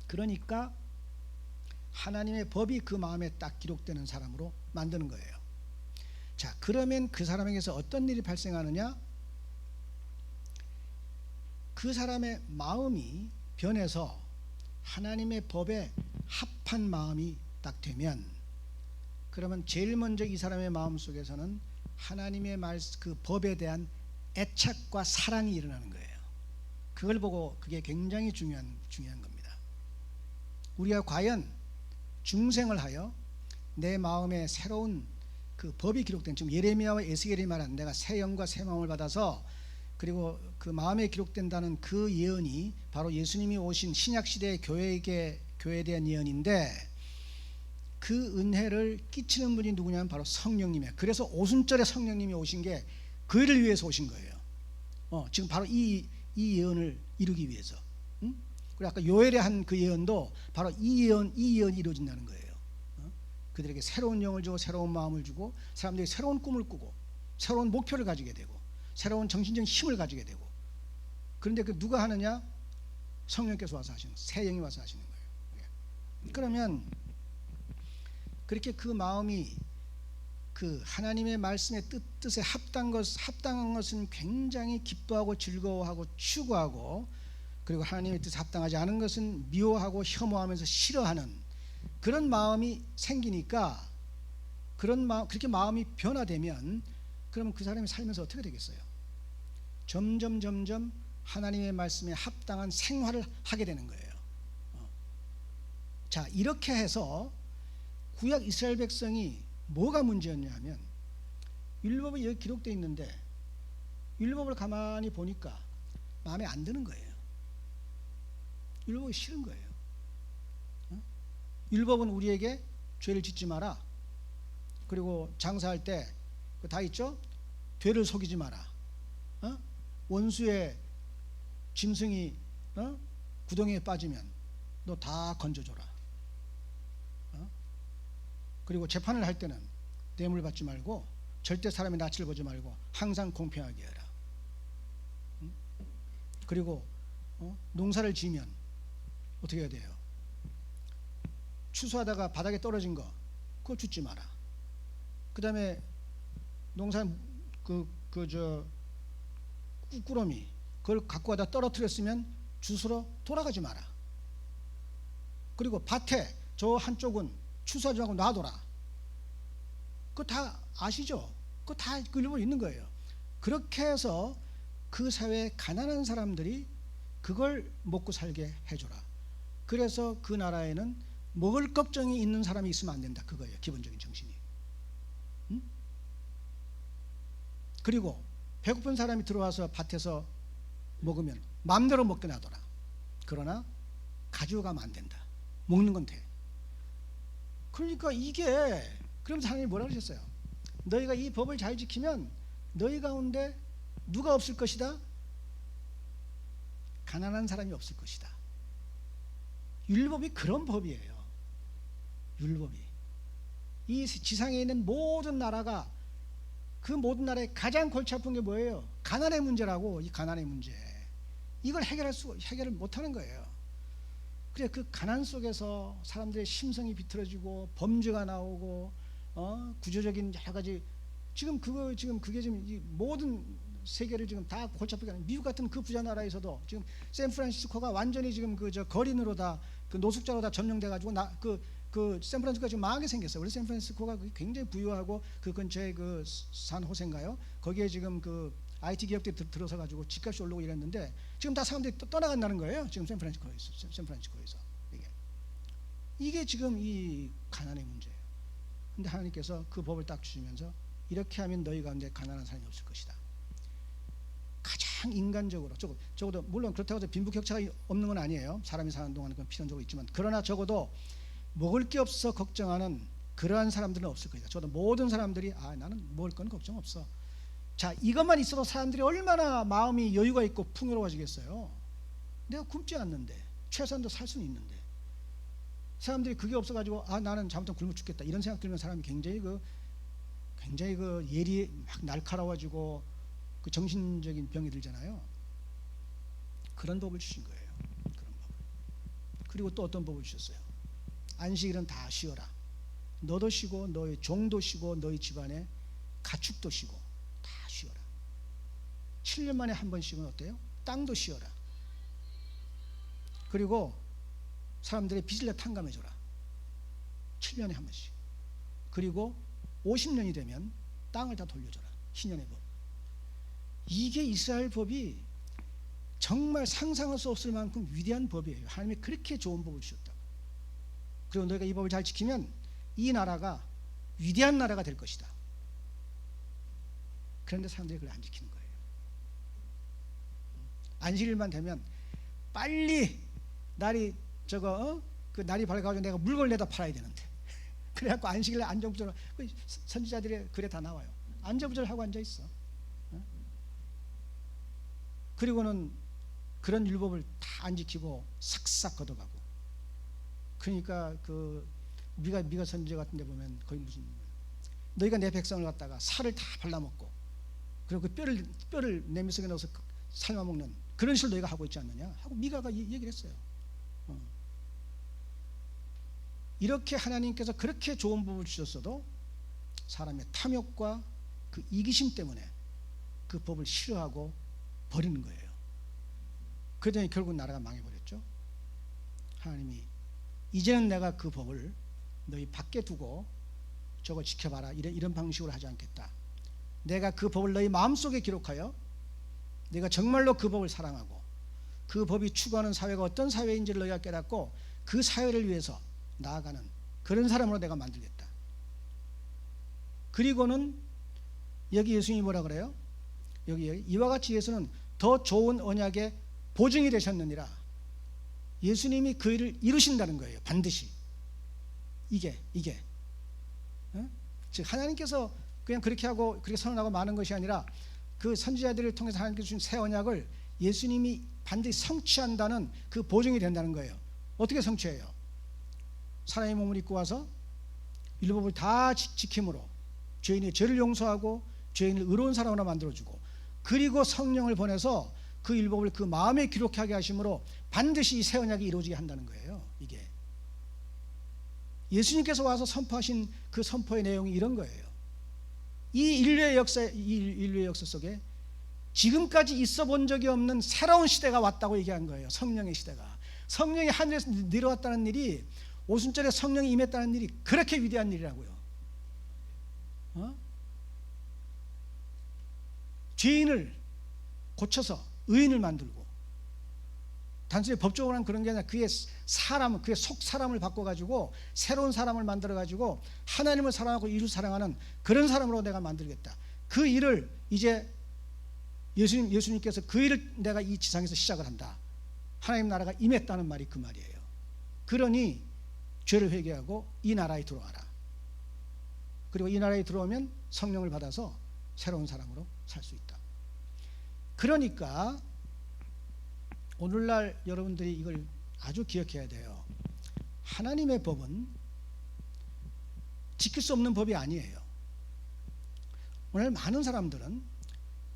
그러니까 하나님의 법이 그 마음에 딱 기록되는 사람으로 만드는 거예요. 자, 그러면 그 사람에게서 어떤 일이 발생하느냐? 그 사람의 마음이 변해서 하나님의 법에 합한 마음이 딱 되면, 그러면 제일 먼저 이 사람의 마음 속에서는 하나님의 그 법에 대한 애착과 사랑이 일어나는 거예요. 그걸 보고 그게 굉장히 중요한 겁니다. 우리가 과연 중생을 하여 내 마음에 새로운 그 법이 기록된, 지금 예레미야와 에스겔이 말한 내가 새 영과 새 마음을 받아서, 그리고 그 마음에 기록된다는 그 예언이 바로 예수님이 오신 신약시대의 교회에 대한 예언인데, 그 은혜를 끼치는 분이 누구냐면 바로 성령님이에요. 그래서 오순절에 성령님이 오신 게 그 일을 위해서 오신 거예요. 지금 바로 이 예언을 이루기 위해서. 그리고 아까 요엘에 한 그 예언도 바로 이 예언이 이루어진다는 거예요. 그들에게 새로운 영을 주고 새로운 마음을 주고 사람들이 새로운 꿈을 꾸고 새로운 목표를 가지게 되고 새로운 정신적인 힘을 가지게 되고. 그런데 그 누가 하느냐? 성령께서 와서 하시는, 새 영이 와서 하시는 거예요. 그러면 그렇게 그 마음이 그 하나님의 말씀의 뜻에 합당한 것은 굉장히 기뻐하고 즐거워하고 추구하고, 그리고 하나님의 뜻에 합당하지 않은 것은 미워하고 혐오하면서 싫어하는 그런 마음이 생기니까, 그렇게 마음이 변화되면 그러면 그 사람이 살면서 어떻게 되겠어요? 점점 하나님의 말씀에 합당한 생활을 하게 되는 거예요. 자, 이렇게 해서 구약 이스라엘 백성이 뭐가 문제였냐 하면, 율법이 여기 기록되어 있는데 율법을 가만히 보니까 마음에 안 드는 거예요. 율법이 싫은 거예요. 율법은 우리에게 죄를 짓지 마라, 그리고 장사할 때 다 있죠? 되를 속이지 마라, 원수의 짐승이 구덩이에 빠지면 너 다 건져줘라, 그리고 재판을 할 때는 뇌물 받지 말고 절대 사람의 낯을 보지 말고 항상 공평하게 해라. 그리고 농사를 지으면 어떻게 해야 돼요? 추수하다가 바닥에 떨어진 거 그거 줍지 마라. 그 다음에 농사 꾸꾸러미 그걸 갖고 가다 떨어뜨렸으면 주스러 돌아가지 마라. 그리고 밭에 저 한쪽은 추수하지 말고 놔둬라. 그거 다 아시죠? 그거 다 그 일본 있는 거예요. 그렇게 해서 그 사회에 가난한 사람들이 그걸 먹고 살게 해줘라. 그래서 그 나라에는 먹을 걱정이 있는 사람이 있으면 안 된다. 그거예요. 기본적인 정신이. 그리고 배고픈 사람이 들어와서 밭에서 먹으면 마음대로 먹게 놔둬라. 그러나 가지고 가면 안 된다. 먹는 건 돼. 그러니까 이게, 그러면서 하나님이 뭐라 그러셨어요? 너희가 이 법을 잘 지키면 너희 가운데 누가 없을 것이다? 가난한 사람이 없을 것이다. 율법이 그런 법이에요. 율법이 이 지상에 있는 모든 나라가, 그 모든 나라에 가장 골치 아픈 게 뭐예요? 가난의 문제라고. 이 가난의 문제, 이걸 해결을 못하는 거예요. 그래, 그 가난 속에서 사람들의 심성이 비틀어지고 범죄가 나오고 구조적인 여러 가지, 그게 지금 이 모든 세계를 지금 다 골치 아프게 하는, 미국 같은 그 부자 나라에서도 지금 샌프란시스코가 완전히 지금 거린으로 다, 그 노숙자로 다 점령돼 가지고 샌프란시스코가 지금 망하게 생겼어요. 원래 샌프란시스코가 굉장히 부유하고 그 근처에 그 산 호세인가요? 거기에 지금 그 IT 기업들이 들어서 가지고 집값이 오르고 이랬는데 지금 다 사람들이 떠나간다는 거예요. 지금 샌프란시스코에서 이게 지금 이 가난의 문제예요. 근데 하나님께서 그 법을 딱 주시면서 이렇게 하면 너희 가운데 가난한 사람이 없을 것이다. 가장 가장 인간적으로 적어도 물론 그렇다고 해서 빈부격차가 없는 건 아니에요. 사람이 사는 동안 그건 필연적으로 있지만, 그러나 적어도 먹을 게 없어 걱정하는 그러한 사람들은 없을 거예요. 저도 모든 사람들이 나는 먹을 건 걱정 없어. 자, 이것만 있어도 사람들이 얼마나 마음이 여유가 있고 풍요로워지겠어요. 내가 굶지 않는데, 최소한도 살 수는 있는데, 사람들이 그게 없어가지고 나는 잘못하면 굶어 죽겠다 이런 생각 들면 사람이 굉장히 예리 막 날카로워지고 그 정신적인 병이 들잖아요. 그런 법을 주신 거예요. 그런 법을. 그리고 또 어떤 법을 주셨어요? 안식일은 다 쉬어라. 너도 쉬고 너의 종도 쉬고 너희 집안의 가축도 쉬고 다 쉬어라. 7년 만에 한 번 쉬면 어때요? 땅도 쉬어라. 그리고 사람들의 빚을 내 탕감해줘라. 7년에 한 번씩. 그리고 50년이 되면 땅을 다 돌려줘라. 희년의 법. 이게 이스라엘 법이 정말 상상할 수 없을 만큼 위대한 법이에요. 하나님이 그렇게 좋은 법을 주셨다고. 그리고 너희가 이 법을 잘 지키면 이 나라가 위대한 나라가 될 것이다. 그런데 사람들이 그걸 안 지키는 거예요. 안식일만 되면 빨리 날이 그 날이 밝아가지고 내가 물건을 내다 팔아야 되는데, 그래갖고 안식일에 안전부절, 선지자들의 글에 다 나와요. 안전부절하고 앉아 있어. 그리고는 그런 율법을 다 안 지키고 싹싹 걷어가고. 그러니까 그 미가 선지자 같은 데 보면 거의 무슨, 너희가 내 백성을 갖다가 살을 다 발라먹고 그리고 그 뼈를 냄비 속에 넣어서 삶아먹는 그런 식으로 너희가 하고 있지 않느냐 하고 미가가 얘기를 했어요. 이렇게 하나님께서 그렇게 좋은 법을 주셨어도 사람의 탐욕과 그 이기심 때문에 그 법을 싫어하고 버리는 거예요. 그러더니 결국 나라가 망해버렸죠. 하나님이 이제는 내가 그 법을 너희 밖에 두고 저거 지켜봐라 이런 방식으로 하지 않겠다. 내가 그 법을 너희 마음속에 기록하여 내가 정말로 그 법을 사랑하고 그 법이 추구하는 사회가 어떤 사회인지를 너희가 깨닫고 그 사회를 위해서 나아가는 그런 사람으로 내가 만들겠다. 그리고는 여기 예수님이 뭐라 그래요? 여기 이와 같이 예수는 더 좋은 언약의 보증이 되셨느니라. 예수님이 그 일을 이루신다는 거예요. 반드시. 이게 즉 하나님께서 그냥 그렇게 하고 그렇게 선언하고 마는 것이 아니라 그 선지자들을 통해서 하나님께서 주신 새 언약을 예수님이 반드시 성취한다는 그 보증이 된다는 거예요. 어떻게 성취해요? 사람의 몸을 입고 와서 율법을 다 지킴으로 죄인의 죄를 용서하고 죄인을 의로운 사람으로 만들어주고, 그리고 성령을 보내서 그 율법을 그 마음에 기록하게 하심으로 반드시 이 새 언약이 이루어지게 한다는 거예요. 이게 예수님께서 와서 선포하신 그 선포의 내용이 이런 거예요. 이 인류의 역사 속에 지금까지 있어 본 적이 없는 새로운 시대가 왔다고 얘기한 거예요. 성령의 시대가. 성령이 하늘에서 내려왔다는 일이, 오순절에 성령이 임했다는 일이 그렇게 위대한 일이라고요. 죄인을 고쳐서 의인을 만들고, 단순히 법적으로 한 그런 게 아니라 그의 속 사람을 바꿔가지고 새로운 사람을 만들어가지고 하나님을 사랑하고 이를 사랑하는 그런 사람으로 내가 만들겠다. 그 일을 이제 예수님께서 그 일을 내가 이 지상에서 시작을 한다. 하나님 나라가 임했다는 말이 그 말이에요. 그러니 죄를 회개하고 이 나라에 들어와라. 그리고 이 나라에 들어오면 성령을 받아서 새로운 사람으로 살 수 있다. 그러니까 오늘날 여러분들이 이걸 아주 기억해야 돼요. 하나님의 법은 지킬 수 없는 법이 아니에요. 오늘 많은 사람들은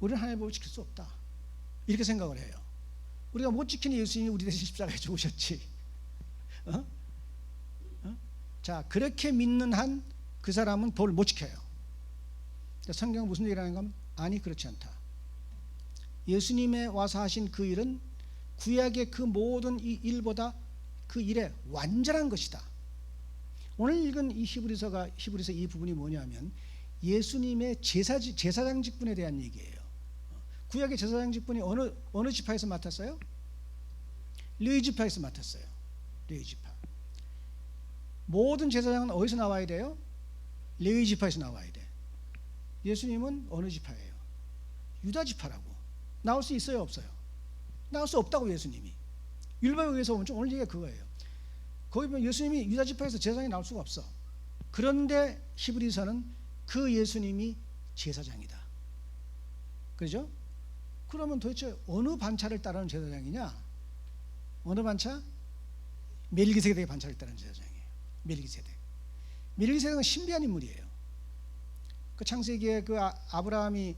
우리는 하나님의 법을 지킬 수 없다 이렇게 생각을 해요. 우리가 못 지키는 예수님이 우리 대신 십자가에 죽으셨지. 자, 그렇게 믿는 한 그 사람은 법을 못 지켜요. 성경은 무슨 얘기를 하는가 하면, 아니 그렇지 않다. 예수님의 와서 하신 그 일은 구약의 그 모든 이 일보다 그 일에 완전한 것이다. 오늘 읽은 이 히브리서 이 부분이 뭐냐면 예수님의 제사장 직분에 대한 얘기예요. 구약의 제사장 직분이 어느 지파에서 맡았어요? 레위 지파에서 맡았어요. 레위 지파. 모든 제사장은 어디서 나와야 돼요? 레위 지파에서 나와야 돼. 예수님은 어느 지파예요? 유다 지파라고. 나올 수 있어요, 없어요? 나올 수 없다고 예수님이. 율법에 의해서 오늘 얘기가 그거예요. 거기 보면 예수님이 유다 지파에서 제사장이 나올 수가 없어. 그런데 히브리서는 그 예수님이 제사장이다. 그렇죠? 그러면 도대체 어느 반차를 따르는 제사장이냐? 어느 반차? 멜기세덱의 반차를 따르는 제사장이에요. 멜기세덱은 신비한 인물이에요. 그 창세기에 그 아브라함이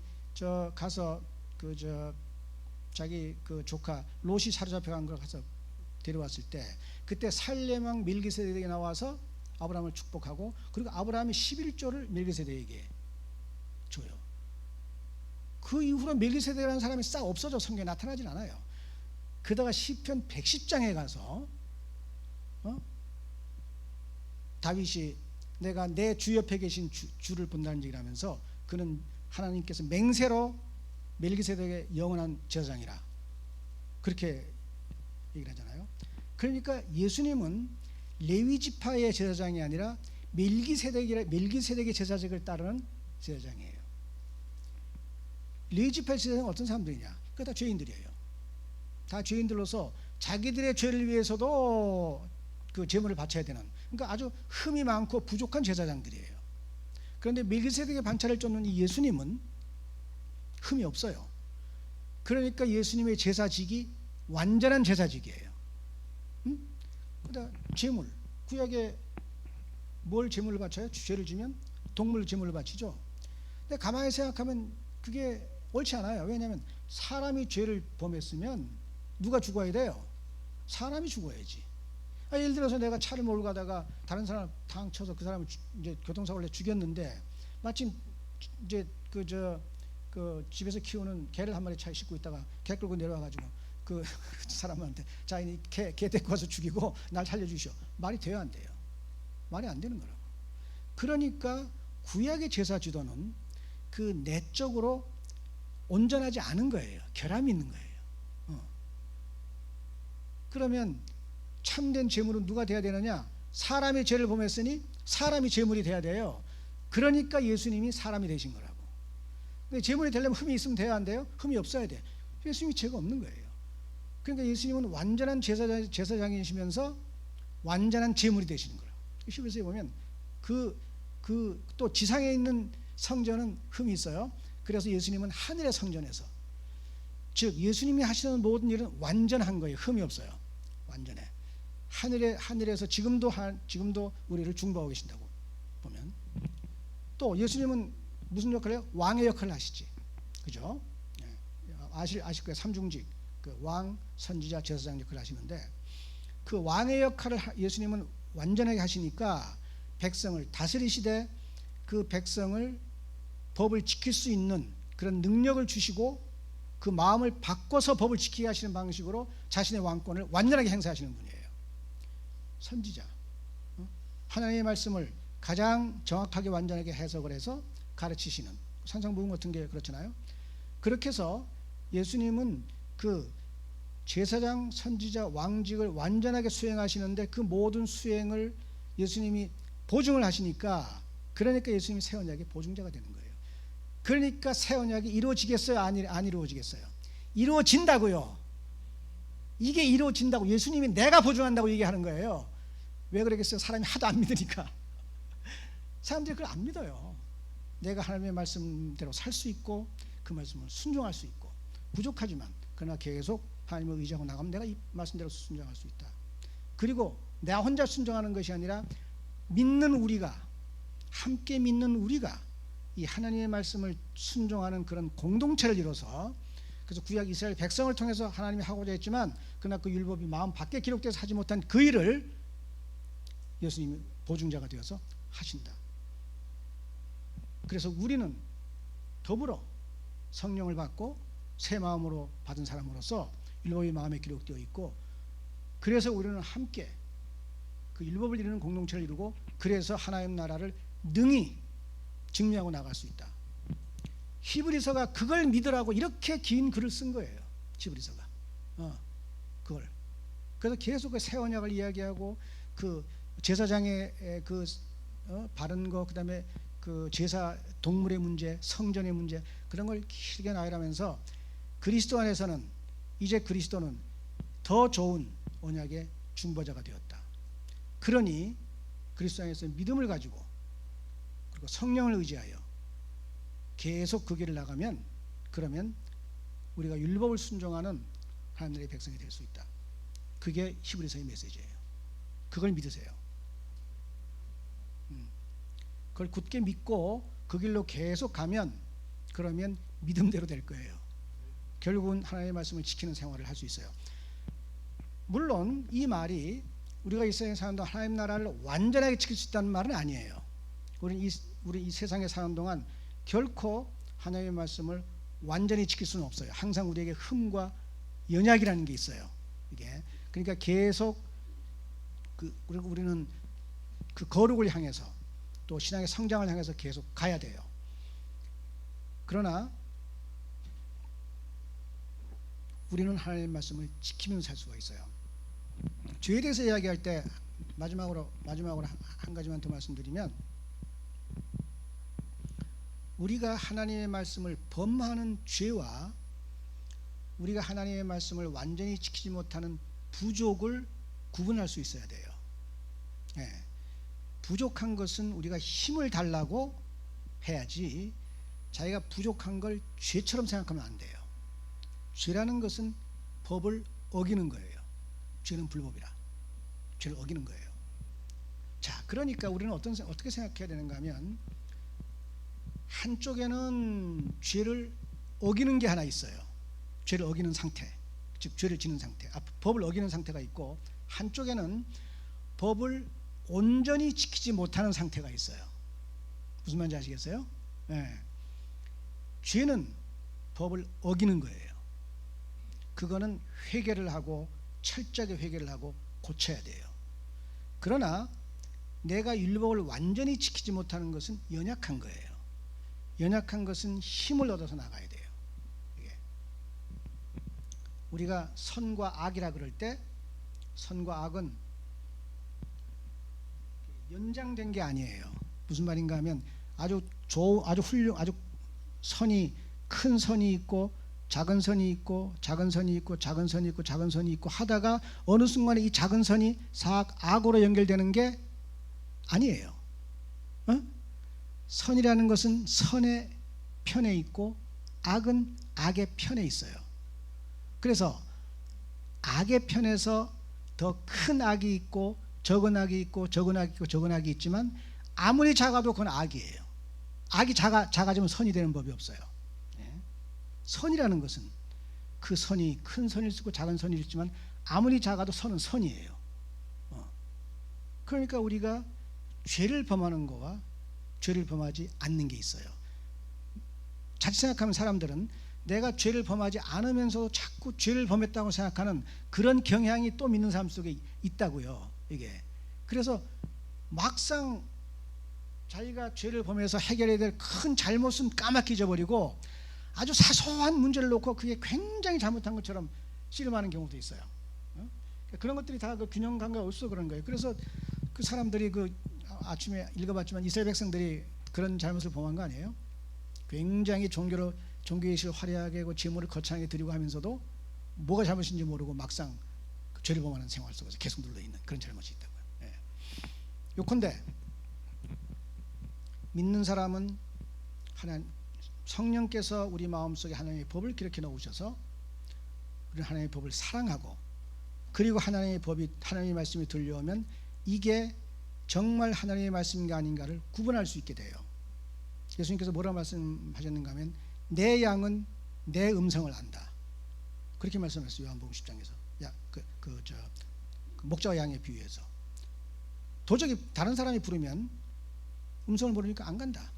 가서 자기 그 조카 롯이 사로잡혀간 걸 가서 데려왔을 때, 그때 살렘 왕 멜기세덱이 나와서 아브라함을 축복하고, 그리고 아브라함이 11조를 멜기세덱에게 줘요. 그 이후로 멜기세덱이라는 사람이 싹 없어져 성경에 나타나진 않아요. 그러다가 시편 110장에 가서 다윗이 내가 내 주 옆에 계신 주를 본다는 얘기를 하면서, 그는 하나님께서 맹세로 멜기세덱의 영원한 제사장이라 그렇게 얘기를 하잖아요. 그러니까 예수님은 레위 지파의 제사장이 아니라 멜기세덱의 제사직을 따르는 제사장이에요. 레위 지파의 제사장은 어떤 사람들이냐? 그게 다 죄인들이에요. 다 죄인들로서 자기들의 죄를 위해서도 그 제물을 바쳐야 되는, 그러니까 아주 흠이 많고 부족한 제사장들이에요. 그런데 멜기세덱의 반차를 쫓는 이 예수님은 흠이 없어요. 그러니까 예수님의 제사직이 완전한 제사직이에요. 그다음 제물, 구약에 뭘 제물을 바쳐요? 죄를 지면 동물 제물을 바치죠. 근데 가만히 생각하면 그게 옳지 않아요. 왜냐하면 사람이 죄를 범했으면 누가 죽어야 돼요? 사람이 죽어야지. 예를 들어서 내가 차를 몰고 가다가 다른 사람 탕 쳐서 그 사람을 이제 교통사고를 죽였는데, 마침 이제 그 집에서 키우는 개를 한 마리 차에 싣고 있다가 개 끌고 내려와가지고 그 사람한테 자, 이 개 데리고 와서 죽이고 날 살려주시오. 말이 돼요, 안 돼요? 말이 안 되는 거라고. 그러니까 구약의 제사 지도는 그 내적으로 온전하지 않은 거예요. 결함이 있는 거예요. 그러면 참된 제물은 누가 돼야 되느냐? 사람의 죄를 범했으니 사람이 제물이 돼야 돼요. 그러니까 예수님이 사람이 되신 거라고. 근데 제물이 되려면 흠이 있으면 돼야 안 돼요? 흠이 없어야 돼. 예수님이 죄가 없는 거예요. 그러니까 예수님은 완전한 제사장이시면서 완전한 제물이 되시는 거라고. 히브리서에 보면 또 지상에 있는 성전은 흠이 있어요. 그래서 예수님은 하늘의 성전에서, 즉 예수님이 하시는 모든 일은 완전한 거예요. 흠이 없어요. 완전해. 하늘에서 지금도 우리를 중보하고 계신다고 보면, 또 예수님은 무슨 역할을 해요? 왕의 역할을 하시지. 그죠? 아실 거예요. 삼중직, 그 왕, 선지자, 제사장 역할을 하시는데, 그 왕의 역할을 예수님은 완전하게 하시니까 백성을 다스리시되 그 백성을 법을 지킬 수 있는 그런 능력을 주시고, 그 마음을 바꿔서 법을 지키게 하시는 방식으로 자신의 왕권을 완전하게 행사하시는 분이에요. 선지자, 하나님의 말씀을 가장 정확하게 완전하게 해석을 해서 가르치시는, 산상복음 같은 게 그렇잖아요. 그렇게 해서 예수님은 그 제사장, 선지자, 왕직을 완전하게 수행하시는데, 그 모든 수행을 예수님이 보증을 하시니까, 그러니까 예수님이 새 언약의 보증자가 되는 거예요. 그러니까 새 언약이 이루어지겠어요? 안 이루어지겠어요? 이루어진다고요. 이게 이루어진다고. 예수님이 내가 보증한다고 얘기하는 거예요. 왜 그러겠어요? 사람이 하도 안 믿으니까. 사람들이 그걸 안 믿어요. 내가 하나님의 말씀대로 살 수 있고 그 말씀을 순종할 수 있고, 부족하지만 그러나 계속 하나님을 의지하고 나가면 내가 이 말씀대로 순종할 수 있다. 그리고 내가 혼자 순종하는 것이 아니라 믿는 우리가, 함께 믿는 우리가 이 하나님의 말씀을 순종하는 그런 공동체를 이뤄서, 그래서 구약 이스라엘 백성을 통해서 하나님이 하고자 했지만 그러나 그 율법이 마음 밖에 기록돼서 하지 못한 그 일을 예수님이 보증자가 되어서 하신다. 그래서 우리는 더불어 성령을 받고 새 마음으로 받은 사람으로서 율법이 마음에 기록되어 있고, 그래서 우리는 함께 그 율법을 이루는 공동체를 이루고, 그래서 하나님 나라를 능히 증명하고 나갈 수 있다. 히브리서가 그걸 믿으라고 이렇게 긴 글을 쓴 거예요. 히브리서가 그걸. 그래서 계속 그 새 언약을 이야기하고, 그 제사장의 그 바른 거, 그다음에 그 제사 동물의 문제, 성전의 문제, 그런 걸 길게 나열하면서 그리스도 안에서는 이제 그리스도는 더 좋은 언약의 중보자가 되었다. 그러니 그리스도 안에서 믿음을 가지고 그리고 성령을 의지하여 계속 그 길을 나가면, 그러면 우리가 율법을 순종하는 하나님의 백성이 될 수 있다. 그게 히브리서의 메시지예요. 그걸 믿으세요. 그걸 굳게 믿고 그 길로 계속 가면, 그러면 믿음대로 될 거예요. 결국은 하나님의 말씀을 지키는 생활을 할 수 있어요. 물론 이 말이 우리가 이 세상에 사는 동안 하나님 나라를 완전하게 지킬 수 있다는 말은 아니에요. 우리 이 세상에 사는 동안 결코 하나님의 말씀을 완전히 지킬 수는 없어요. 항상 우리에게 흠과 연약이라는 게 있어요. 이게 그러니까 계속 우리는 그 거룩을 향해서 또 신앙의 성장을 향해서 계속 가야 돼요. 그러나 우리는 하나님의 말씀을 지키면서 살 수가 있어요. 죄에 대해서 이야기할 때 마지막으로 한 가지만 더 말씀드리면, 우리가 하나님의 말씀을 범하는 죄와 우리가 하나님의 말씀을 완전히 지키지 못하는 부족을 구분할 수 있어야 돼요. 네. 부족한 것은 우리가 힘을 달라고 해야지 자기가 부족한 걸 죄처럼 생각하면 안 돼요. 죄라는 것은 법을 어기는 거예요. 죄는 불법이라. 죄를 어기는 거예요. 자, 그러니까 우리는 어떻게 생각해야 되는가 하면, 한쪽에는 죄를 어기는 게 하나 있어요. 죄를 어기는 상태, 즉 죄를 지는 상태, 법을 어기는 상태가 있고, 한쪽에는 법을 온전히 지키지 못하는 상태가 있어요. 무슨 말인지 아시겠어요? 네. 죄는 법을 어기는 거예요. 그거는 회개를 하고 철저하게 회개를 하고 고쳐야 돼요. 그러나 내가 율법을 완전히 지키지 못하는 것은 연약한 거예요. 연약한 것은 힘을 얻어서 나가야 돼요. 이게. 우리가 선과 악이라 그럴 때, 선과 악은 연장된 게 아니에요. 무슨 말인가 하면, 아주 선이, 큰 선이 있고 작은 선이 있고 작은 선이 있고 작은 선이 있고 작은 선이 있고 하다가 어느 순간에 이 작은 선이 악으로 연결되는 게 아니에요. 선이라는 것은 선의 편에 있고 악은 악의 편에 있어요. 그래서 악의 편에서 더 큰 악이 있고 적은 악이 있고 적은 악이 있고 적은 악이 있지만, 아무리 작아도 그건 악이에요. 악이 작아지면 선이 되는 법이 없어요. 선이라는 것은 그 선이 큰 선일 수 있고 작은 선일 수 있지만, 아무리 작아도 선은 선이에요. 그러니까 우리가 죄를 범하는 거와 죄를 범하지 않는 게 있어요. 자칫 생각하면 사람들은 내가 죄를 범하지 않으면서도 자꾸 죄를 범했다고 생각하는 그런 경향이 또 믿는 사람 속에 있다고요. 이게. 그래서 막상 자기가 죄를 범해서 해결해야 될 큰 잘못은 까맣게 잊어버리고 아주 사소한 문제를 놓고 그게 굉장히 잘못한 것처럼 씨름하는 경우도 있어요. 그런 것들이 다 그 균형 감각이 없어서 그런 거예요. 그래서 그 사람들이 아침에 읽어봤지만 이스라엘 백성들이 그런 잘못을 범한 거 아니에요? 굉장히 종교의식을 화려하게 하고 제물을 거창하게 드리고 하면서도 뭐가 잘못인지 모르고 막상 그 죄를 범하는 생활 속에서 계속 눌러있는 그런 잘못이 있다고요. 요컨대 믿는 사람은 성령께서 우리 마음속에 하나님의 법을 기록해 놓으셔서 우리 하나님의 법을 사랑하고, 그리고 하나님의 말씀이 들려오면 이게 정말 하나님의 말씀인가 아닌가를 구분할 수 있게 돼요. 예수님께서 뭐라고 말씀하셨는가 하면, 내 양은 내 음성을 안다. 그렇게 말씀하셨어요. 요한복음 10장에서. 목자와 양의 비유에서. 도저히 다른 사람이 부르면 음성을 모르니까 안 간다.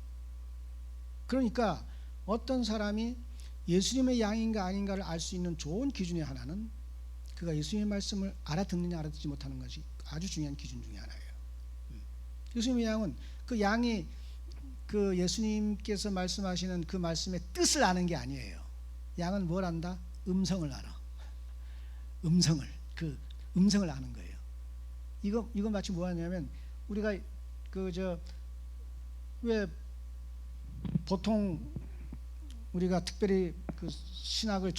그러니까 어떤 사람이 예수님의 양인가 아닌가를 알 수 있는 좋은 기준의 하나는 그가 예수님의 말씀을 알아듣느냐 알아듣지 못하는 것이 아주 중요한 기준 중에 하나예요. 예수님의 양은 그 양이 그 예수님께서 말씀하시는 그 말씀의 뜻을 아는 게 아니에요. 양은 뭘 안다? 음성을 알아. 그 음성을 아는 거예요. 이거 마치 뭐하냐면, 우리가 왜 보통 우리가 특별히 그 신학을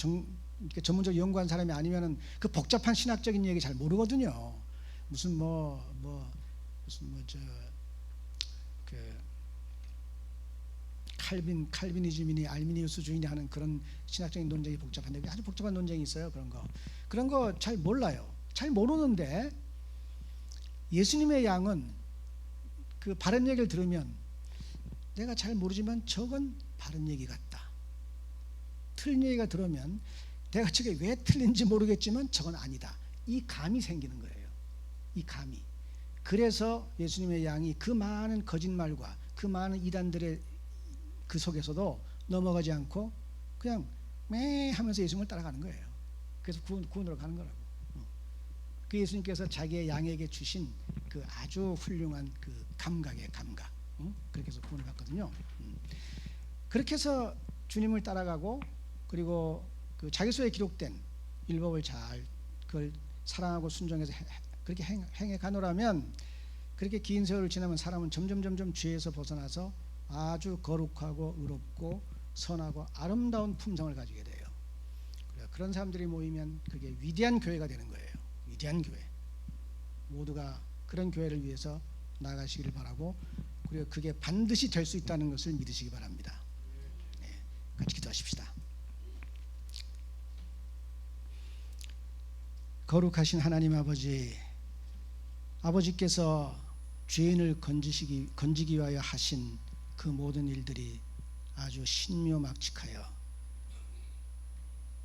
이렇게 전문적으로 연구한 사람이 아니면은 그 복잡한 신학적인 얘기 잘 모르거든요. 무슨 그 칼비니즘이니 알미니우스주의니 하는 그런 신학적인 논쟁이 복잡한데 아주 복잡한 논쟁이 있어요. 그런 거 잘 몰라요. 잘 모르는데 예수님의 양은 그 바른 얘기를 들으면 내가 잘 모르지만 저건 바른 얘기 같다. 틀린 얘기가 들으면 내가 저게 왜 틀린지 모르겠지만 저건 아니다. 이 감이 생기는 거예요. 이 감이. 그래서 예수님의 양이 그 많은 거짓말과 그 많은 이단들의 그 속에서도 넘어가지 않고 그냥 매 하면서 예수님을 따라가는 거예요. 그래서 구원으로 가는 거라고. 그 예수님께서 자기의 양에게 주신 그 아주 훌륭한 그 감각의 감각. 그렇게 해서 구원을 받거든요. 그렇게 해서 주님을 따라가고 그리고 그 자기소에 기록된 율법을 잘 그걸 사랑하고 순종해서 그렇게 행해 가노라면 그렇게 긴 세월을 지나면 사람은 점점 죄에서 벗어나서 아주 거룩하고 의롭고 선하고 아름다운 품성을 가지게 돼요. 그런 사람들이 모이면 그게 위대한 교회가 되는 거예요. 위대한 교회. 모두가 그런 교회를 위해서 나아가시기를 바라고 그리고 그게 반드시 될 수 있다는 것을 믿으시기 바랍니다. 네, 같이 기도하십시다. 거룩하신 하나님 아버지께서 죄인을 건지기 위하여 하신 그 모든 일들이 아주 신묘막측하여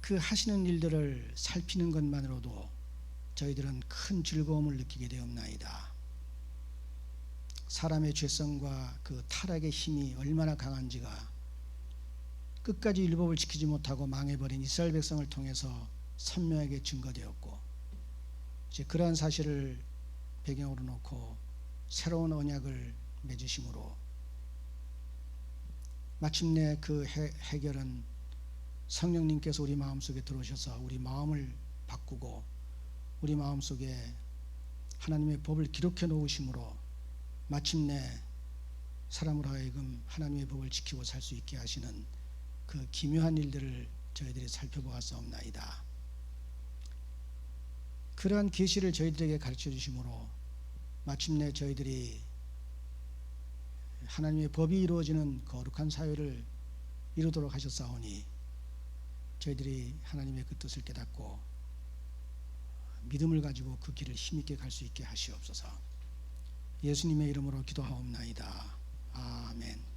그 하시는 일들을 살피는 것만으로도 저희들은 큰 즐거움을 느끼게 되었나이다. 사람의 죄성과 그 타락의 힘이 얼마나 강한지가 끝까지 율법을 지키지 못하고 망해버린 이스라엘 백성을 통해서 선명하게 증거되었고 이제 그러한 사실을 배경으로 놓고 새로운 언약을 맺으심으로 마침내 그 해결은 성령님께서 우리 마음속에 들어오셔서 우리 마음을 바꾸고 우리 마음속에 하나님의 법을 기록해 놓으심으로 마침내 사람으로 하여금 하나님의 법을 지키고 살 수 있게 하시는 그 기묘한 일들을 저희들이 살펴보았사옵나이다. 그러한 계시를 저희들에게 가르쳐 주심으로 마침내 저희들이 하나님의 법이 이루어지는 거룩한 사회를 이루도록 하셨사오니 저희들이 하나님의 그 뜻을 깨닫고 믿음을 가지고 그 길을 힘있게 갈 수 있게 하시옵소서. 예수님의 이름으로 기도하옵나이다. 아멘.